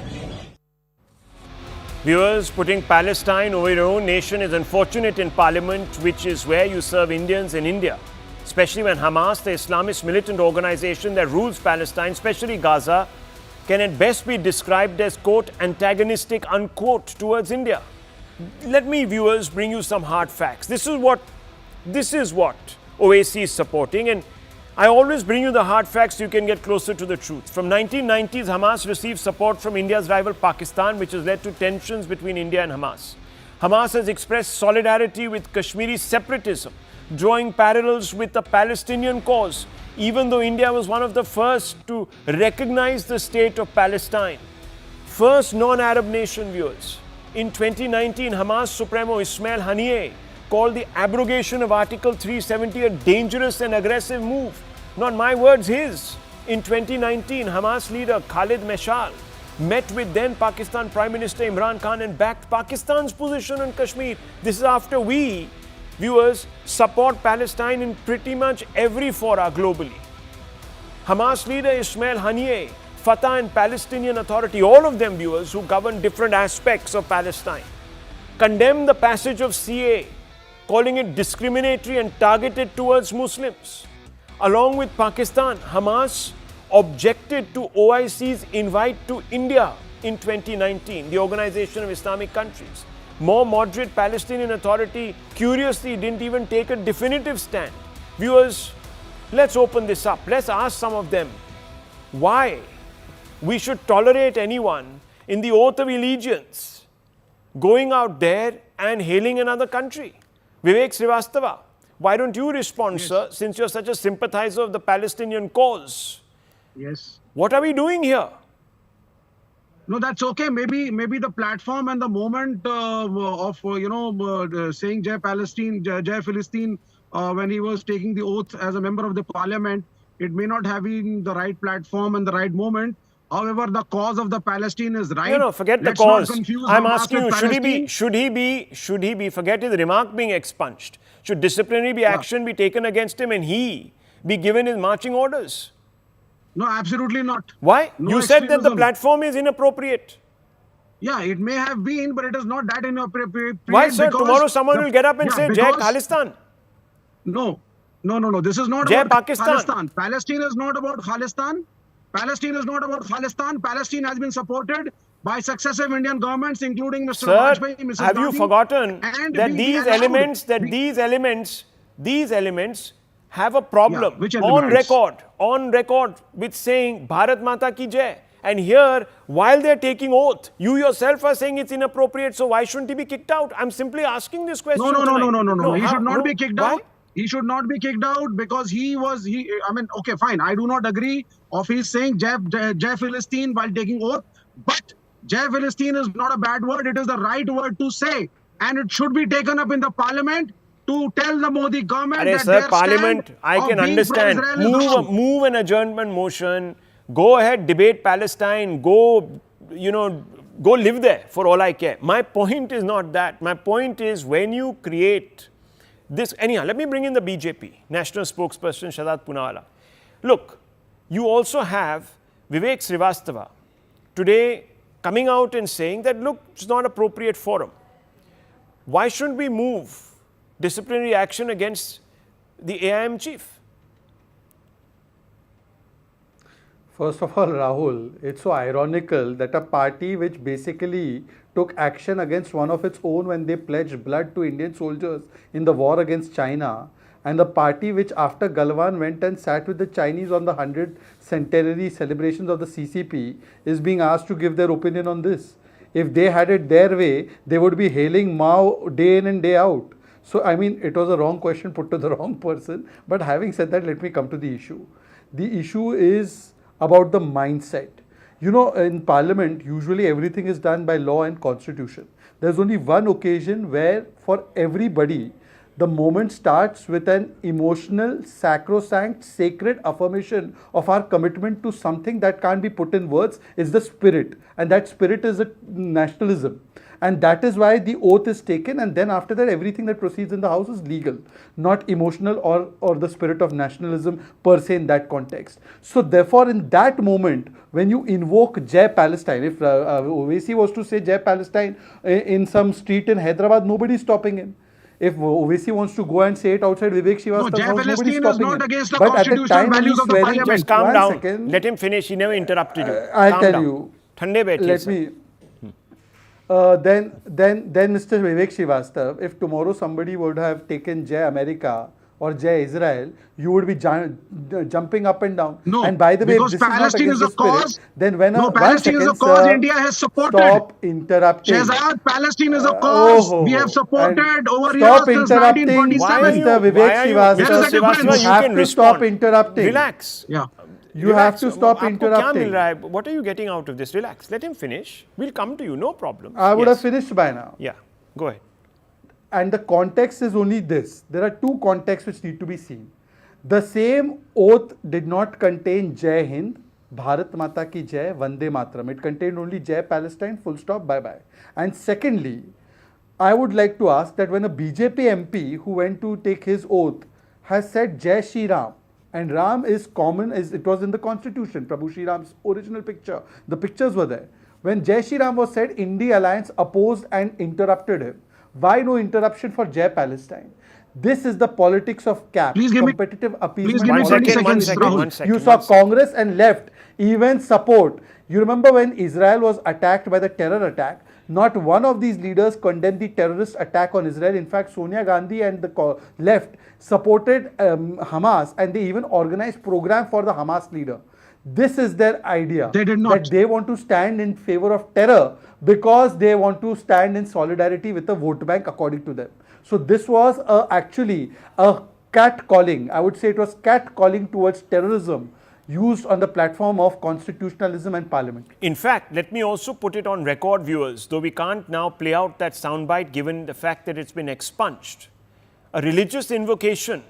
Viewers, putting Palestine over your own nation is unfortunate in Parliament, which is where you serve Indians in India, especially when Hamas, the Islamist militant organization that rules Palestine, especially Gaza, can at best be described as, quote, antagonistic, unquote, towards India. Let me, viewers, bring you some hard facts. This is what Owaisi is supporting, and I always bring you the hard facts so you can get closer to the truth. From 1990s, Hamas received support from India's rival Pakistan, which has led to tensions between India and Hamas. Hamas has expressed solidarity with Kashmiri separatism, drawing parallels with the Palestinian cause, even though India was one of the first to recognize the state of Palestine. First non-Arab nation, viewers. In 2019, Hamas Supremo Ismail Haniyeh called the abrogation of Article 370 a dangerous and aggressive move. Not my words, his. In 2019, Hamas leader Khalid Meshal met with then Pakistan Prime Minister Imran Khan and backed Pakistan's position on Kashmir. This is after we, viewers, support Palestine in pretty much every fora globally. Hamas leader Ismail Haniyeh, Fatah and Palestinian Authority, all of them, viewers, who govern different aspects of Palestine, condemned the passage of CA, calling it discriminatory and targeted towards Muslims. Along with Pakistan, Hamas objected to OIC's invite to India in 2019, the Organization of Islamic Countries. More moderate Palestinian Authority, curiously, didn't even take a definitive stand. Viewers, let's open this up. Let's ask some of them why we should tolerate anyone in the oath of allegiance going out there and hailing another country. Vivek Srivastava, why don't you respond, yes, sir, since you're such a sympathizer of the Palestinian cause? Yes. What are we doing here? No, that's okay. Maybe the platform and the moment of saying Jai Palestine, Jai Philistine, when he was taking the oath as a member of the parliament, it may not have been the right platform and the right moment. However, the cause of the Palestine is right. No, forget the cause. I'm asking you, should he be, forget his remark being expunged. Should disciplinary action be taken against him and he be given his marching orders? No, absolutely not. Why? No, you said that the platform is inappropriate. Yeah, it may have been, but it is not that inappropriate. Why, sir? Tomorrow someone will get up and say, Jai Khalistan. No, No. This is not Jai about Pakistan. Palestine. Palestine is not about Palestine. Palestine is not about Palestine. Palestine has been supported by successive Indian governments, including Mr. Sir, Vajpayee, Mrs. have you Gandhi, forgotten and that we these allowed- elements have a problem Yeah, which on elements? record with saying Bharat Mata ki Jai. And here, while they're taking oath, you yourself are saying it's inappropriate, so why shouldn't he be kicked out? I'm simply asking this question. No. tonight. He how- should not no, be kicked why? out. He should not be kicked out because okay, fine. I do not agree of his saying Jai Philistine while taking oath. But Jai Philistine is not a bad word. It is the right word to say. And it should be taken up in the parliament to tell the Modi government that Sir, their Parliament, stand I of can being understand. pro-Israel is wrong. Move an adjournment motion. Go ahead, debate Palestine. Go live there for all I care. My point is not that. My point is when you create this. Anyhow, let me bring in the BJP, National Spokesperson Shadad Poonawalla. Look, you also have Vivek Srivastava today coming out and saying that, look, it's not appropriate forum. Why shouldn't we move disciplinary action against the AIM chief? First of all, Rahul, it's so ironical that a party which basically took action against one of its own when they pledged blood to Indian soldiers in the war against China, and the party which after Galwan went and sat with the Chinese on the 100th centenary celebrations of the CCP, is being asked to give their opinion on this. If they had it their way, they would be hailing Mao day in and day out. So, I mean, it was a wrong question put to the wrong person. But having said that, let me come to the issue. The issue is about the mindset. You know, in Parliament, usually everything is done by law and constitution. There's only one occasion where, for everybody, the moment starts with an emotional, sacrosanct, sacred affirmation of our commitment to something that can't be put in words, is the spirit. And that spirit is a nationalism. And that is why the oath is taken, and then after that everything that proceeds in the house is legal, not emotional or the spirit of nationalism per se in that context. So therefore in that moment, when you invoke Jai Palestine, if Owaisi was to say Jai Palestine in some street in Hyderabad, nobody is stopping him. If Owaisi wants to go and say it outside Vivek Srivastava's house, nobody is stopping him. Against the but at the constitutional time when values he's of the swearing, parliament. Just calm one down. second. Let him finish. He never interrupted you. I'll Calm tell down. you. Thande baithiye, Let sir. me. Then Mr. Vivek Srivastava, if tomorrow somebody would have taken Jai America or Jai Israel, you would be jumping up and down. No, and by the way, if because this Palestine is is not a against the spirit, cause. then when No, Palestine is a cause India has supported. Stop interrupting. Shehzad, Palestine is a cause we have supported over years Stop since interrupting, 1947. Mr. Vivek Srivastava. There is a difference. You have to stop interrupting. Relax. Yeah. You have to stop Aapko kya interrupting. mil raha hai? What are you getting out of this? Relax. Let him finish. We'll come to you. No problem. I would Yes. have finished by now. Yeah. Go ahead. And the context is only this. There are two contexts which need to be seen. The same oath did not contain Jai Hind, Bharat Mata ki Jai, Vande Mataram. It contained only Jai Palestine, full stop, bye bye. And secondly, I would like to ask that when a BJP MP who went to take his oath has said Jai Shri Ram, and Ram is common, as it was in the constitution, Prabhu Shri Ram's original picture. The pictures were there. When Jai Shri Ram was said, India Alliance opposed and interrupted him. Why no interruption for Jai Palestine? This is the politics of cap, competitive appeasement. Please give me 20 seconds, one second. You saw Congress and left even support. You remember when Israel was attacked by the terror attack, not one of these leaders condemned the terrorist attack on Israel. In fact, Sonia Gandhi and the left supported Hamas, and they even organized program for the Hamas leader. This is their idea. They did not. That they want to stand in favor of terror because they want to stand in solidarity with the vote bank, according to them. So this was actually a catcalling. I would say it was catcalling towards terrorism used on the platform of constitutionalism and parliament. In fact, let me also put it on record, viewers, though we can't now play out that soundbite given the fact that it's been expunged. A religious invocation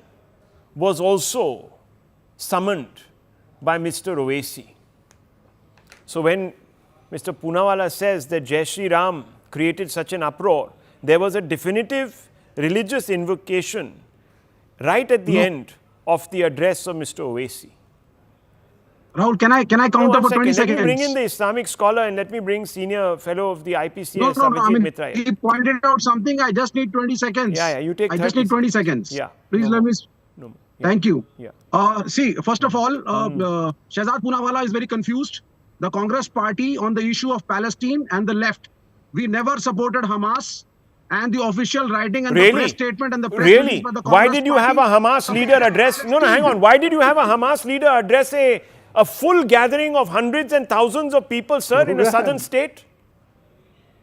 was also summoned by Mr. Owaisi. So when Mr. Poonawalla says that Jai Shri Ram created such an uproar, there was a definitive religious invocation right at the end of the address of Mr. Owaisi. Rahul, can I counter for 20 seconds? Let me bring in the Islamic scholar and let me bring senior fellow of the IPCS, No, Abhijit I mean, Mitra. he pointed out something. I just need 20 seconds. Yeah, you take I just need 20 seconds. Yeah. Please let me... Thank you. Yeah. See, first of all, Shehzad Poonawalla is very confused. The Congress party on the issue of Palestine and the left, we never supported Hamas. And the official writing and the press statement and the press release by the Congress Why did you have a Hamas leader address? No, hang on. Why did you have a Hamas leader address a full gathering of hundreds and thousands of people, sir, in a southern state?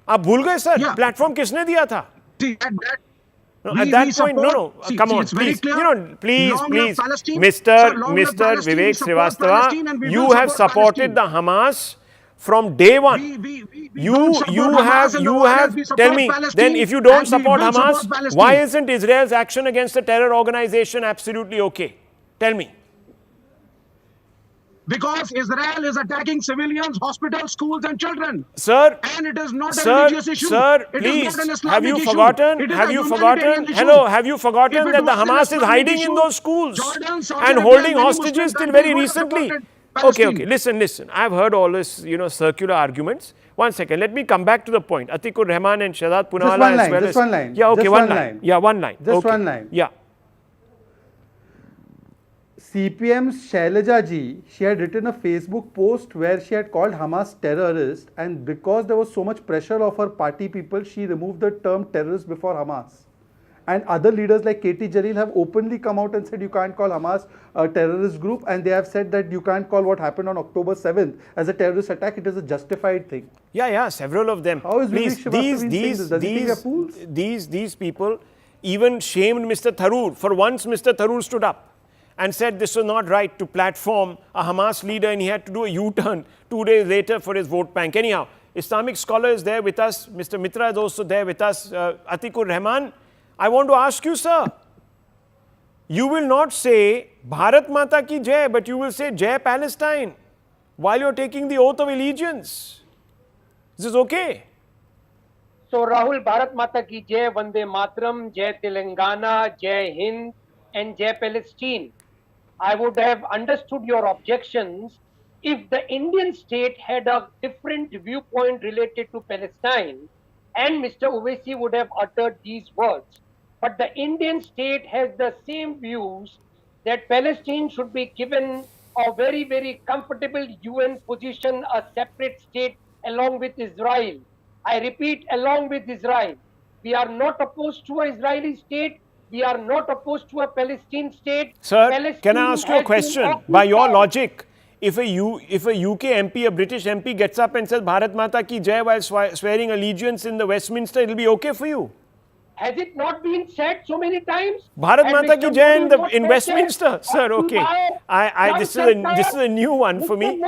आप भूल गए, sir? Platform किसने दिया था? See, at that point, come on, please, please, Mr. Vivek Srivastava, you have supported the Hamas from day one. You have, tell me, then if you don't support Hamas, why isn't Israel's action against a terror organization absolutely okay? Tell me. Because Israel is attacking civilians, hospitals, schools and children. Sir, and it is not a religious issue. Sir, please, have you forgotten? Have you forgotten? Hello, have you forgotten that the Hamas is hiding in those schools and holding hostages till very recently? Okay, listen. I've heard all this, circular arguments. One second, let me come back to the point. Atikur Rahman and Shehzad Poonawalla as well. Just one line. Yeah, okay, one line. Yeah, one line. Just one line. Yeah. CPM's Shailaja ji, she had written a Facebook post where she had called Hamas terrorist, and because there was so much pressure of her party people, she removed the term terrorist before Hamas. And other leaders like KT Jalil have openly come out and said you can't call Hamas a terrorist group, and they have said that you can't call what happened on October 7th as a terrorist attack. It is a justified thing. Yeah, several of them. How is Please, these people even shamed Mr. Tharoor. For once, Mr. Tharoor stood up and said this was not right to platform a Hamas leader, and he had to do a U-turn 2 days later for his vote bank. Anyhow, Islamic scholar is there with us. Mr. Mitra is also there with us. Atikur Rahman, I want to ask you, sir, you will not say Bharat Mata ki Jai, but you will say Jai Palestine while you're taking the oath of allegiance. Is this okay? So, Rahul, Bharat Mata ki Jai, Vande Mataram, Jai Telangana, Jai Hind, and Jai Palestine. I would have understood your objections if the Indian state had a different viewpoint related to Palestine and Mr. Owaisi would have uttered these words. But the Indian state has the same views that Palestine should be given a very, very comfortable UN position, a separate state along with Israel. I repeat, along with Israel. We are not opposed to an Israeli state. We are not opposed to a Palestine state. Sir, Palestine can I ask you a question? By your logic, if a UK MP, a British MP gets up and says Bharat Mata ki Jai while swearing allegiance in the Westminster, it will be okay for you? Has it not been said so many times? Bharat Mata ki Jai in Westminster, sir. Okay, this is a new one for me.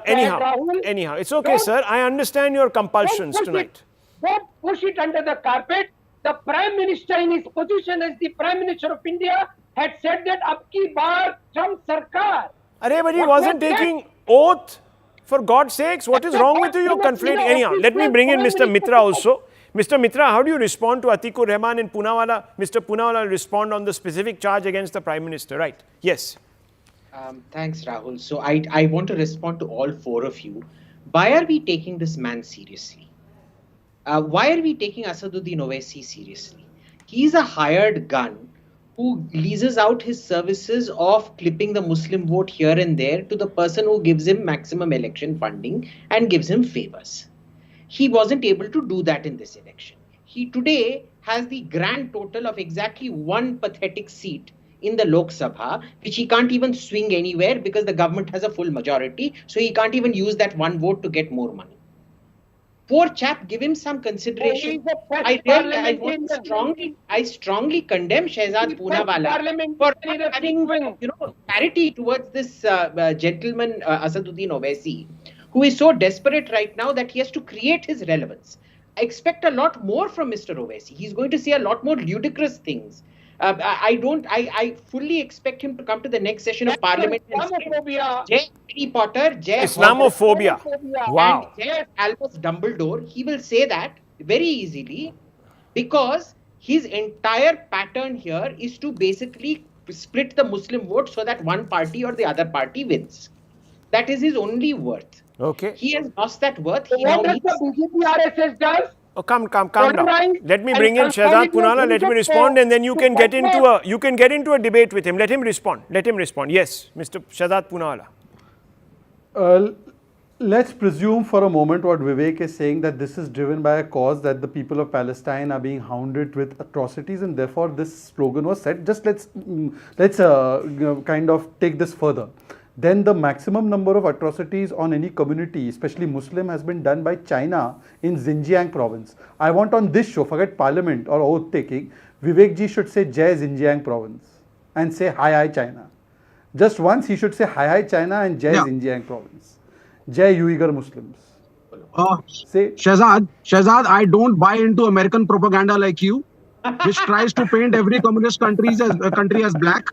Anyhow, it's okay, sir. I understand your compulsions tonight. Don't push it under the carpet. The Prime Minister in his position as the Prime Minister of India had said that Abki Baar Trump Sarkar. But he wasn't taking oath, for God's sakes. What is wrong with you? You're conflating. Anyhow, let me bring in Mr. Mitra also. Mr. Mitra, how do you respond to Atikur Rahman and Poonawalla? Mr. Poonawalla will respond on the specific charge against the Prime Minister, right? Yes. Thanks, Rahul. So I want to respond to all four of you. Why are we taking this man seriously? Why are we taking Asaduddin Owaisi seriously? He's a hired gun who leases out his services of clipping the Muslim vote here and there to the person who gives him maximum election funding and gives him favors. He wasn't able to do that in this election. He today has the grand total of exactly one pathetic seat in the Lok Sabha, which he can't even swing anywhere because the government has a full majority. So he can't even use that one vote to get more money. Poor chap, give him some consideration. I strongly condemn Shehzad Poonawalla for having clarity towards this gentleman Asaduddin Owaisi, who is so desperate right now that he has to create his relevance. I expect a lot more from Mr. Owaisi. He's going to say a lot more ludicrous things. I fully expect him to come to the next session of Parliament and say, Jai Harry Potter, Jai Islamophobia. Wow. And Jai Albus Dumbledore. He will say that very easily because his entire pattern here is to basically split the Muslim vote so that one party or the other party wins. That is his only worth. Okay. He has lost that worth. What does the BJP RSS does? Oh, calm down. Polarized Let me and bring in Shehzad consolidate Poonawala. Let me him respond, and then you can get to into a debate with him. Let him respond. Yes, Mr. Shehzad Poonawala. Let's presume for a moment what Vivek is saying, that this is driven by a cause that the people of Palestine are being hounded with atrocities, and therefore this slogan was set. Just let's kind of take this further. Then the maximum number of atrocities on any community, especially Muslim, has been done by China in Xinjiang province. I want on this show, forget parliament or oath taking, Vivek ji should say Jai Xinjiang province and say hi hi China. Just once he should say hi hi China and Jai Xinjiang province. Jai Uyghur Muslims. Say Shehzad, I don't buy into American propaganda like you, which tries to paint every communist country as black.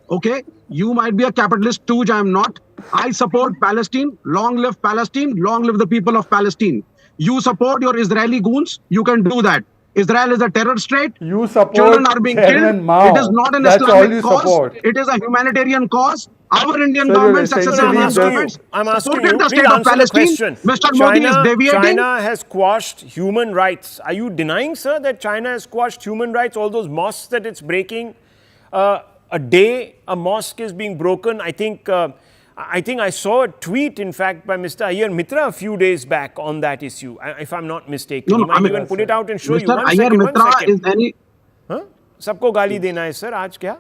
Okay, you might be a capitalist too, I am not. I support Palestine. Long live Palestine. Long live the people of Palestine. You support your Israeli goons. You can do that. Israel is a terror state. You support children are being killed. Mao. It is not an That's Islamic cause. It is a humanitarian cause. Our Indian government, successive Indian governments, supported the state of Palestine. Mr. Modi is deviating. China has quashed human rights. Are you denying, sir, that China has quashed human rights? All those mosques that it's breaking, a day a mosque is being broken. I think I saw a tweet, in fact, by Mr. Iyer Mitra a few days back on that issue, if I'm not mistaken. He might even put it out and show you. Mr. Iyer Mitra is any... सबको गाली देना है sir आज क्या?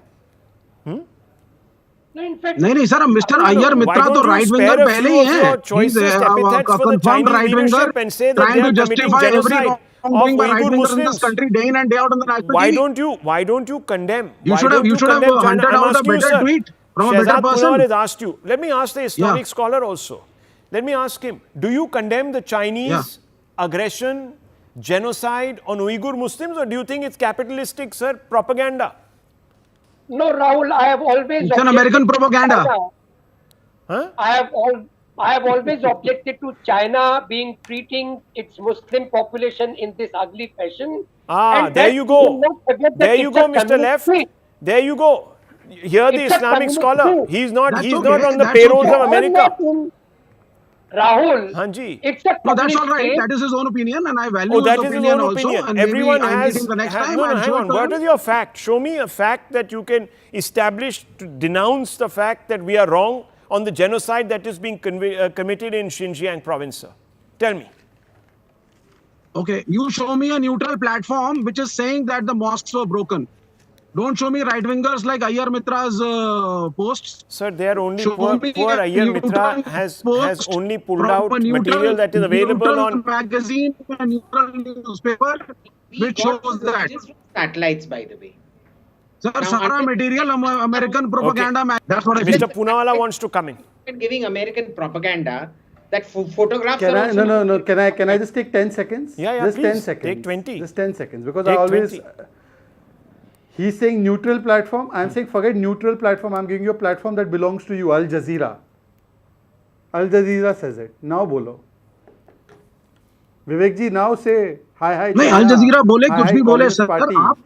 नहीं sir, mister Iyer मित्रा तो right winger पहले ही हैं. He's a confirmed right winger trying to justify every wrongdoing by right wingers in this country day in and day out on the national TV. Why don't you condemn? You should have hunted out a better tweet from a better person. Has asked you. Let me ask the Islamic scholar also. Let me ask him, do you condemn the Chinese aggression, genocide on Uyghur Muslims, or do you think it's capitalistic, sir, propaganda? No, Rahul, I have always... It's an American propaganda. Huh? I have always objected to China treating its Muslim population in this ugly fashion. There you go. There you go, Mr. Left. There you go. Here the Islamic scholar. He's not on the payrolls of America. Rahul, it's a no, that's all right. That is his own opinion, and I value his opinion also. And everyone maybe has. I meet him the next time. Hang on. What is your fact? Show me a fact that you can establish to denounce the fact that we are wrong on the genocide that is being committed in Xinjiang province, sir. Tell me. Okay, you show me a neutral platform which is saying that the mosques were broken. Don't show me right-wingers like Iyer Mitra's posts. Sir, they are only poor Iyer Mitra has only pulled out material that is available on magazine, a neutral newspaper, which shows that. Satellites, by the way. Sir, Sara material American propaganda. Okay. That's what I Mr. think. Punawala wants to come in. Giving American propaganda. That photographs. No. Can I just take 10 seconds? Yeah, just please. 10 seconds. Take 20. Just 10 seconds. Because take I always... 20. He's saying neutral platform. I'm saying forget neutral platform. I'm giving you a platform that belongs to you, Al Jazeera. Al Jazeera says it. Now bolo. Vivek ji, now say hi. नहीं, Al Jazeera बोले कुछ भी बोले sir. आप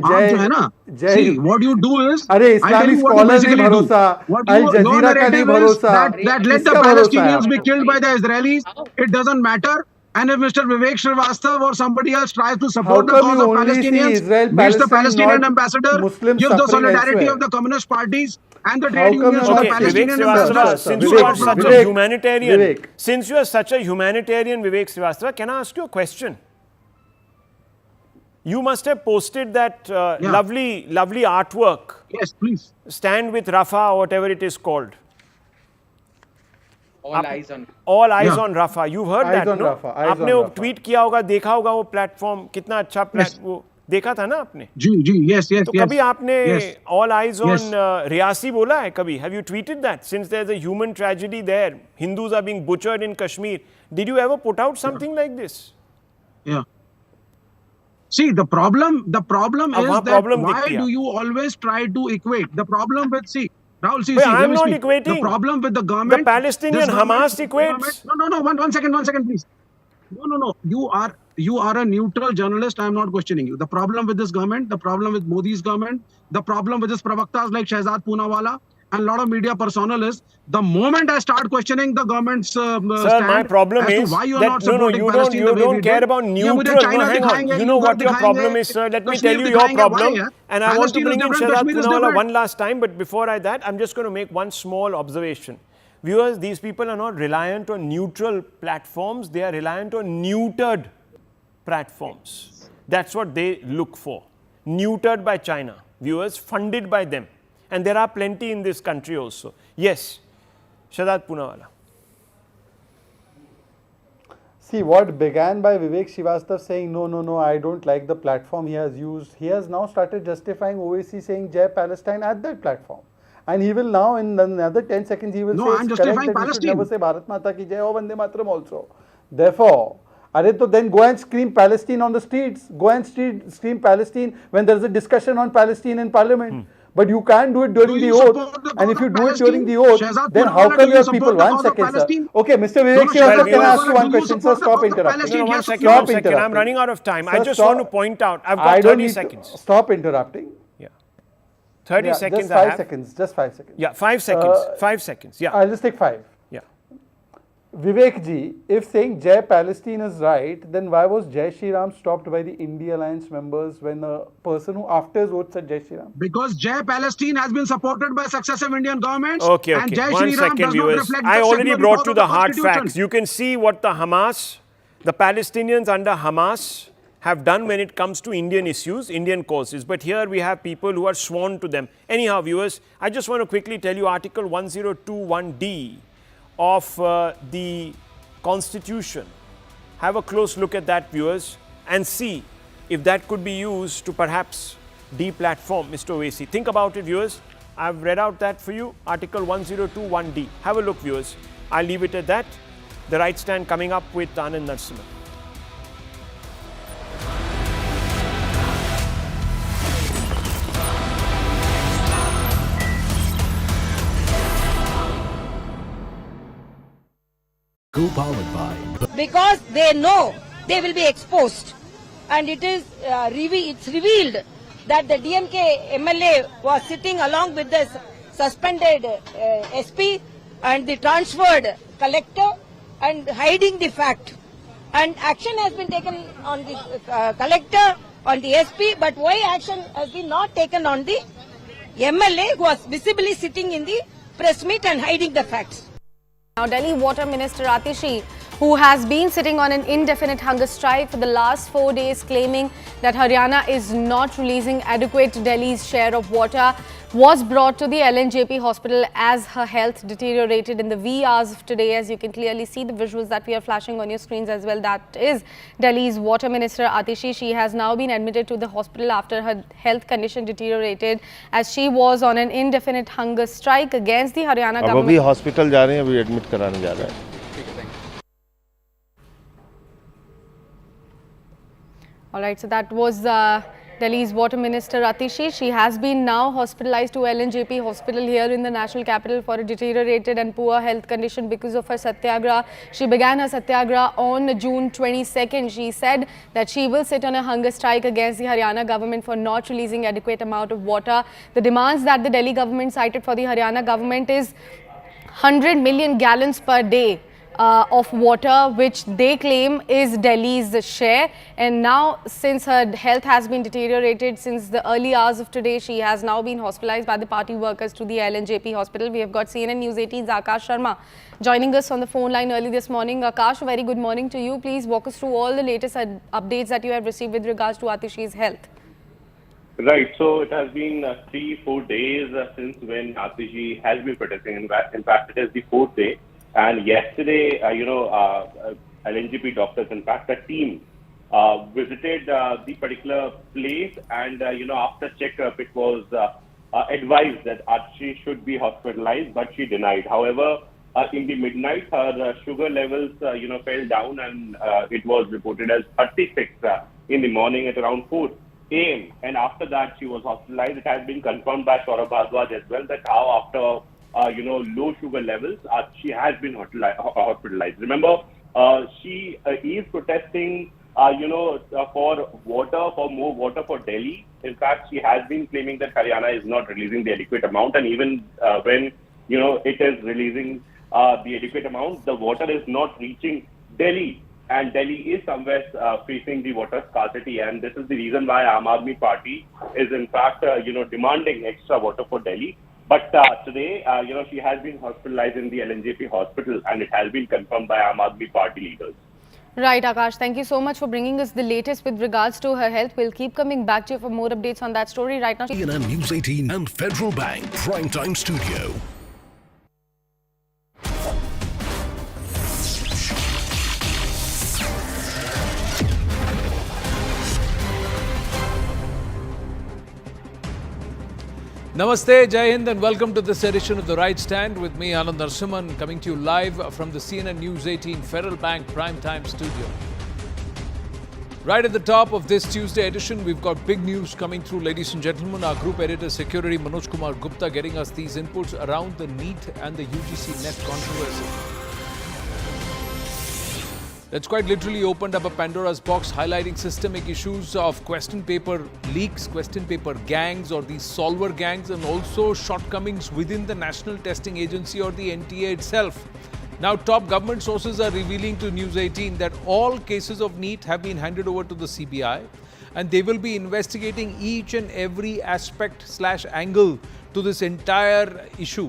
जो है ना. See, what you do is. अरे इस्लामिक स्कॉलर नहीं भरोसा. Al Jazeera का नहीं भरोसा. That let the Palestinians be killed by the Israelis. It doesn't matter. And if Mr. Vivek Srivastava or somebody else tries to support the cause of Palestinians, which the Palestinian ambassador gives the solidarity of the communist parties and the trade unions to the Palestinian ambassador. Since you are such a humanitarian, Vivek Srivastava, can I ask you a question? You must have posted that lovely artwork. Yes, please. Stand with Rafah or whatever it is called. All eyes on Rafah. You've heard that, no? आपने वो tweet किया होगा, देखा होगा वो platform कितना अच्छा वो देखा था ना आपने? जी, yes. तो कभी आपने all eyes on रियासी बोला है कभी? Have you tweeted that? Since there's a human tragedy there, Hindus are being butchered in Kashmir. Did you ever put out something like this? Yeah. See, the problem is that why do you always try to equate? The problem with Rahul, I'm not equating. The problem with the government... The Palestinian Hamas equates. No, one second, please. No. You are a neutral journalist. I am not questioning you. The problem with this government, the problem with Modi's government, the problem with his pravaktas like Shehzad Poonawala, and a lot of media personnel is, the moment I start questioning the government's Sir, stand my problem as to is why you are that not supporting you Palestine the way we don't care did, about ये neutral. मुझे No, China hang on. दिखाएंगे, You know what your दिखाएंगे, problem is, sir. Let me tell Kashmir you your दिखाएंगे, problem. why, And I want to Palestine bring is in different, Shahzad Kashmir is Poonawalla different. one last time. But before that, I'm just going to make one small observation. Viewers, these people are not reliant on neutral platforms. They are reliant on neutered platforms. That's what they look for. Neutered by China. Viewers, funded by them. And there are plenty in this country also. Yes, Shahzad Poonawalla. See, what began by Vivek Srivastava saying, no, I don't like the platform he has used. He has now started justifying Owaisi saying Jai Palestine at that platform. And he will now, in another 10 seconds, he will No, say I'm it's correct justifying that we should never Palestine. say Bharat Mata ki Jai or Vande Mataram also. Therefore, then go and scream Palestine on the streets. Go and scream Palestine when there is a discussion on Palestine in Parliament. But you can't do it during the oath. And if you do it during the oath, then how come your people? 1 second, sir. Okay, Mr. Vivek Srivastava, can I ask you one question, sir? Stop interrupting. No, 1 second, Stop 1 second. I'm interrupting. running out of time. Sir, I just want to point out, I've got 30 seconds. Stop interrupting. Yeah. 30 seconds just I 5 have. seconds. Just 5 seconds. Yeah, 5 seconds. 5 seconds. Yeah. I'll just take 5. Yeah. Vivek ji, if saying Jai Palestine is right, then why was Jai Shri Ram stopped by the India Alliance members when a person who after his vote said Jai Shri Ram? Because Jai Palestine has been supported by successive Indian governments. Okay, And okay. Jai 1 Shri Ram second, does not viewers. reflect I the already secular brought report you of the hard Constitution. facts. You can see what the Hamas, the Palestinians under Hamas have done when it comes to Indian issues, Indian causes. But here we have people who are sworn to them. Anyhow, viewers, I just want to quickly tell you Article 1021D of the Constitution. Have a close look at that, viewers, and see if that could be used to perhaps deplatform Mr. Owaisi. Think about it, viewers. I've read out that for you, Article 1021D. Have a look, viewers. I'll leave it at that. The Right Stand coming up with Anand Narasimhan. Co-powered by because they know they will be exposed, and it is it's revealed that the DMK MLA was sitting along with the suspended SP and the transferred collector and hiding the fact, and action has been taken on the collector, on the SP, but why action has been not taken on the MLA who was visibly sitting in the press meet and hiding the facts? Now, Delhi Water Minister Atishi, who has been sitting on an indefinite hunger strike for the last 4 days, claiming that Haryana is not releasing adequate to Delhi's share of water, was brought to the LNJP hospital as her health deteriorated in the wee hours of today. As you can clearly see the visuals that we are flashing on your screens as well, that is Delhi's Water Minister Atishi. She has now been admitted to the hospital after her health condition deteriorated, as she was on an indefinite hunger strike against the Haryana government. अभी hospital जा रहे हैं, अभी admit कराने जा रहे हैं. All right, so that was Delhi's Water Minister Atishi. She has been now hospitalized to LNJP hospital here in the national capital for a deteriorated and poor health condition because of her satyagraha. She began her satyagraha on June 22nd. She said that she will sit on a hunger strike against the Haryana government for not releasing adequate amount of water. The demands that the Delhi government cited for the Haryana government is 100 million gallons per day of water, which they claim is Delhi's share. And now, since her health has been deteriorated since the early hours of today, she has now been hospitalized by the party workers to the LNJP hospital. We have got CNN News 18's Akash Sharma joining us on the phone line early this morning. Akash, a very good morning to you. Please walk us through all the latest updates that you have received with regards to Atishi's health. Right, so it has been 3-4 days since when Atishi has been protesting. In fact, it is the 4th day. And yesterday, LNGP doctors, in fact, a team visited the particular place, and after checkup, it was advised that Atishi should be hospitalized, but she denied. However, in the midnight, her sugar levels, fell down, and it was reported as 36 in the morning at around 4 a.m. And after that, she was hospitalized. It has been confirmed by Saurabh Bhardwaj as well that how after low sugar levels, she has been hospitalized. Remember, she is protesting for more water for Delhi. In fact, she has been claiming that Haryana is not releasing the adequate amount, and even when it is releasing the adequate amount, the water is not reaching Delhi, and Delhi is somewhere facing the water scarcity, and this is the reason why Aam Aadmi Party is in fact demanding extra water for Delhi. But today, she has been hospitalized in the LNJP hospital, and it has been confirmed by Aam Aadmi Party leaders. Right, Akash. Thank you so much for bringing us the latest with regards to her health. We'll keep coming back to you for more updates on that story right now. CNN News 18 and Federal Bank Primetime Studio. Namaste, Jai Hind, and welcome to this edition of The Right Stand with me, Anand Narasimhan, coming to you live from the CNN News 18 Federal Bank Primetime Studio. Right at the top of this Tuesday edition, we've got big news coming through, ladies and gentlemen. Our Group Editor Security Manoj Kumar Gupta getting us these inputs around the NEET and the UGC net controversy. That's quite literally opened up a Pandora's box, highlighting systemic issues of question paper leaks, question paper gangs or these solver gangs, and also shortcomings within the National Testing Agency or the NTA itself. Now, top government sources are revealing to News 18 that all cases of NEET have been handed over to the CBI, and they will be investigating each and every aspect / angle to this entire issue.